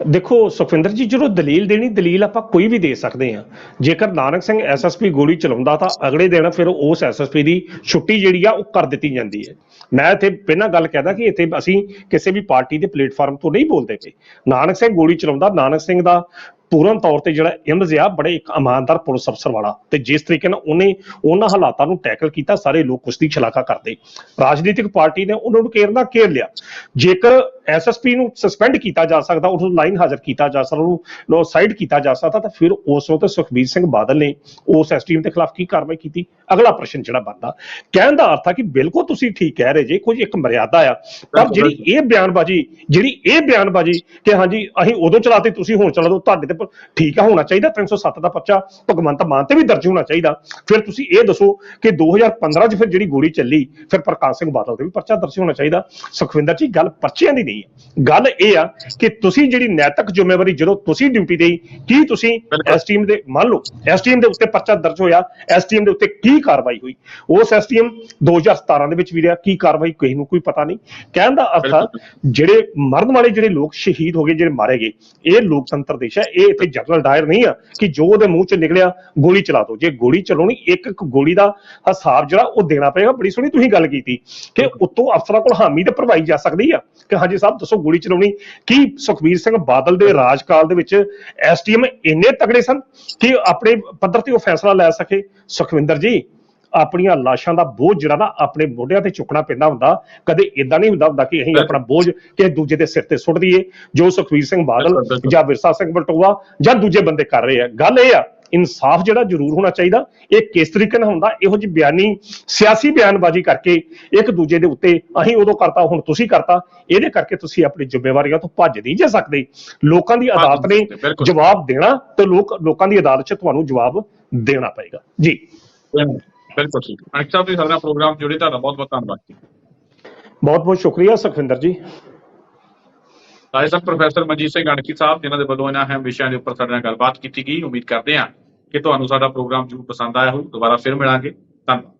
ਦੇਖੋ ਸੁਖਵਿੰਦਰ ਜੀ, ਜਦੋਂ ਦਲੀਲ ਦੇਣੀ, ਦਲੀਲ ਆਪਾਂ ਕੋਈ ਵੀ ਦੇ ਸਕਦੇ ਹਾਂ। ਜੇਕਰ ਨਾਨਕ ਸਿੰਘ ਐਸਐਸਪੀ ਗੋਲੀ ਚਲਾਉਂਦਾ ਤਾਂ ਅਗਲੇ ਦਿਨ ਫਿਰ ਉਸ ਐਸਐਸਪੀ ਦੀ ਛੁੱਟੀ ਜਿਹੜੀ ਆ ਉਹ ਕਰ ਦਿੱਤੀ ਜਾਂਦੀ ਹੈ। ਮੈਂ ਇੱਥੇ ਪਹਿਲਾਂ ਗੱਲ ਕਹਿਦਾ ਕਿ ਇੱਥੇ ਅਸੀਂ ਕਿਸੇ ਵੀ ਪਾਰਟੀ ਦੇ ਪਲੇਟਫਾਰਮ ਤੋਂ ਨਹੀਂ ਬੋਲਦੇ ਪਏ। ਨਾਨਕ ਸਿੰਘ ਗੋਲੀ ਚਲਾਉਂਦਾ, ਨਾਨਕ ਸਿੰਘ ਦਾ ਪੂਰਨ ਤੌਰ ਤੇ ਜਿਹੜਾ ਇਮਜ ਆ ਬੜੇ ਇੱਕ ਇਮਾਨਦਾਰ ਪੁਲਿਸ ਅਫਸਰ ਵਾਲਾ, ਤੇ ਜਿਸ ਤਰੀਕੇ ਨਾਲ ਉਹਨੇ ਉਹਨਾਂ ਹਾਲਾਤਾਂ ਨੂੰ ਟੈਕਲ ਕੀਤਾ, ਸਾਰੇ ਲੋਕ ਉਸ ਦੀ ਸ਼ਲਾਘਾ ਕਰਦੇ। ਰਾਜਨੀਤਿਕ ਪਾਰਟੀ ਨੇ ਉਹਨਾਂ ਨੂੰ ਘੇਰ ਲਿਆ। ਜੇਕਰ ਐਸਐਸਪੀ ਨੂੰ ਸਸਪੈਂਡ ਕੀਤਾ ਜਾ ਸਕਦਾ, ਉਸ ਨੂੰ ਲਾਈਨ ਹਾਜ਼ਰ ਕੀਤਾ ਜਾ ਸਕਦਾ, ਉਹਨੂੰ ਸਾਈਡ ਕੀਤਾ ਜਾ ਸਕਦਾ, ਤਾਂ ਫਿਰ ਉਸ ਵਕਤ ਸੁਖਬੀਰ ਸਿੰਘ ਬਾਦਲ ਨੇ ਉਸ ਐਸਟੀਐਮ ਦੇ ਖਿਲਾਫ ਕੀ ਕਾਰਵਾਈ ਕੀਤੀ? ਅਗਲਾ ਪ੍ਰਸ਼ਨ ਜਿਹੜਾ ਬਣਦਾ, ਕਹਿਣ ਦਾ ਅਰਥ ਆ ਕਿ ਬਿਲਕੁਲ ਤੁਸੀਂ ਠੀਕ ਕਹਿ ਰਹੇ ਜੇ, ਕੁਝ ਇੱਕ ਮਰਿਆਦਾ ਆ। ਪਰ ਜਿਹੜੀ ਇਹ ਬਿਆਨਬਾਜ਼ੀ ਕਿ ਹਾਂਜੀ ਅਸੀਂ ਉਦੋਂ ਚਲਾਤੇ ਤੁਸੀਂ ਹੁਣ ਚਲਾ ਦਿਓ, ਤੁਹਾਡੇ ਤੇ ਠੀਕ ਆ, ਹੋਣਾ ਚਾਹੀਦਾ 307 ਦਾ ਪਰਚਾ ਭਗਵੰਤ ਮਾਨ ਤੇ ਵੀ ਦਰਜ ਹੋਣਾ ਚਾਹੀਦਾ। ਫਿਰ ਤੁਸੀਂ ਇਹ ਦੱਸੋ ਕਿ 2015 ਚ ਫਿਰ ਜਿਹੜੀ ਗੋਲੀ ਚੱਲੀ, ਫਿਰ ਪ੍ਰਕਾਸ਼ ਸਿੰਘ ਬਾਦਲ ਤੇ ਵੀ ਪਰਚਾ ਦਰਜ ਹੋਣਾ ਚਾਹੀਦਾ। ਸੁਖਵਿੰਦਰ ਜੀ, ਗੱਲ ਪਰਚਿਆਂ ਦੀ ਨਹੀਂ ਹੈ, ਗੱਲ ਇਹ ਆ ਕਿ ਤੁਸੀਂ ਜਿਹੜੀ ਨੈਤਿਕ ਜ਼ਿੰਮੇਵਾਰੀ ਜਦੋਂ ਤੁਸੀਂ ਡਿਊਟੀ ਦੇ, ਕੀ ਤੁਸੀਂ ਐਸਟੀਐਮ ਦੇ, ਮੰਨ ਲਓ ਐਸਟੀਐਮ ਦੇ ਉੱਤੇ ਪਰਚਾ ਦਰਜ ਹੋਇਆ, ਐਸਟੀਐਮ ਦੇ ਉੱਤੇ ਕੀ ਕਾਰਵਾਈ ਹੋਈ? ਉਸ ਐਸਟੀਐਮ 2017 ਦੇ ਵਿੱਚ ਵੀ ਰਿਹਾ, ਕੀ ਕਾਰਵਾਈ ਕਿਸੇ ਨੂੰ ਕੋਈ ਪਤਾ ਨਹੀਂ। ਕਹਿਣ ਦਾ ਅਰਥ ਜਿਹੜੇ ਮਰਨ ਵਾਲੇ ਜਿਹੜੇ ਲੋਕ ਸ਼ਹੀਦ ਹੋ ਗਏ, ਜਿਹੜੇ ਮਾਰੇ ਗਏ, ਇਹ ਲੋਕਤੰਤਰ ਦੇਸ਼ ਹੈ, ਇਹ ਇੱਥੇ ਜਨਰਲ ਡਾਇਰ ਨਹੀਂ ਆ ਕਿ ਜੋ ਉਹਦੇ ਮੂੰਹ ਚ ਨਿਕਲਿਆ ਗੋਲੀ ਚਲਾ ਦੋ। ਜੇ ਗੋਲੀ ਚਲਾਉਣੀ, ਇੱਕ ਗੋਲੀ ਦਾ ਹਿਸਾਬ ਜਿਹੜਾ ਉਹ ਦੇਣਾ ਪਏਗਾ। ਬੜੀ ਸੋਹਣੀ ਤੁਸੀਂ ਗੱਲ ਕੀਤੀ ਕਿ ਉੱਤੋਂ ਅਫਸਰਾਂ ਕੋਲ ਹਾਮੀ ਤੇ ਭਰਵਾਈ ਜਾ ਸਕਦੀ ਆ ਕਿ ਹਾਂਜੀ ਸਾਹਿਬ ਦੱਸੋ ਗੋਲੀ ਚਲਾਉਣੀ। ਕੀ ਸੁਖਬੀਰ ਸਿੰਘ ਬਾਦਲ ਦੇ ਰਾਜਕਾਲ ਦੇ ਵਿੱਚ ਐਸਟੀਐਮ ਇੰਨੇ ਤਗੜੇ ਸਨ ਕਿ ਆਪਣੇ ਪੱਧਰ ਤੇ ਉਹ ਫੈਸਲਾ ਲੈ ਸਕੇ? ਸੁਖਵਿੰਦਰ ਜੀ, ਆਪਣੀਆਂ ਲਾਸ਼ਾਂ ਦਾ ਬੋਝ ਜਿਹੜਾ ਨਾ ਆਪਣੇ ਮੋਢਿਆਂ ਤੇ ਚੁੱਕਣਾ ਪੈਂਦਾ ਹੁੰਦਾ। ਕਦੇ ਇਦਾਂ ਨਹੀਂ ਹੁੰਦਾ ਕਿ ਅਸੀਂ ਆਪਣਾ ਬੋਝ ਕਿਸੇ ਦੂਜੇ ਦੇ ਸਿਰ ਤੇ ਸੁੱਟ ਦਈਏ, ਜੋ ਸੁਖਬੀਰ ਸਿੰਘ ਬਾਦਲ ਜਾਂ ਵਿਰਸਾ ਸਿੰਘ ਬਲਟੋਆ ਜਾਂ ਦੂਜੇ ਬੰਦੇ ਕਰ ਰਹੇ ਆ। ਗੱਲ ਇਹ ਆ, ਇਨਸਾਫ ਜਿਹੜਾ ਜ਼ਰੂਰ ਹੋਣਾ ਚਾਹੀਦਾ। ਇਹ ਕਿਸ ਤਰੀਕੇ ਨਾਲ ਹੁੰਦਾ? ਇਹੋ ਜਿਹੀ ਬਿਆਨੀ ਸਿਆਸੀ ਬਿਆਨਬਾਜ਼ੀ ਕਰਕੇ ਇੱਕ ਦੂਜੇ ਦੇ ਉੱਤੇ ਅਸੀਂ ਉਦੋਂ ਕਰਤਾ, ਹੁਣ ਤੁਸੀਂ ਕਰਤਾ, ਇਹਦੇ ਕਰਕੇ ਤੁਸੀਂ ਆਪਣੀ ਜ਼ਿੰਮੇਵਾਰੀਆਂ ਤੋਂ ਭੱਜ ਨਹੀਂ ਜਾ ਸਕਦੇ। ਲੋਕਾਂ ਦੀ ਅਦਾਲਤ ਨੇ ਜਵਾਬ ਦੇਣਾ ਤੇ ਲੋਕਾਂ ਦੀ ਅਦਾਲਤ 'ਚ ਤੁਹਾਨੂੰ ਜਵਾਬ ਦੇਣਾ ਪਏਗਾ ਜੀ। ਬਿਲਕੁਲ ਠੀਕ। ਅਣਖ ਸਾਹਿਬ, ਤੁਸੀਂ ਸਾਡਾ ਪ੍ਰੋਗਰਾਮ ਜੁੜੇ, ਤੁਹਾਡਾ ਬਹੁਤ ਬਹੁਤ ਧੰਨਵਾਦ ਜੀ। ਬਹੁਤ ਬਹੁਤ ਸ਼ੁਕਰੀਆ ਸੁਖਵਿੰਦਰ ਜੀ। ਪ੍ਰੋਫੈਸਰ ਮਨਜੀਤ ਸਿੰਘ ਅਣਖੀ ਸਾਹਿਬ, ਜਿਨ੍ਹਾਂ ਦੇ ਵੱਲੋਂ ਇਹਨਾਂ ਅਹਿਮ ਵਿਸ਼ਿਆਂ ਦੇ ਉੱਪਰ ਸਾਡੇ ਨਾਲ ਗੱਲਬਾਤ ਕੀਤੀ ਗਈ। ਉਮੀਦ ਕਰਦੇ ਹਾਂ ਕਿ ਤੁਹਾਨੂੰ ਸਾਡਾ ਪ੍ਰੋਗਰਾਮ ਜ਼ਰੂਰ ਪਸੰਦ ਆਇਆ ਹੋਊ। ਦੁਬਾਰਾ ਫਿਰ ਮਿਲਾਂਗੇ। ਧੰਨਵਾਦ।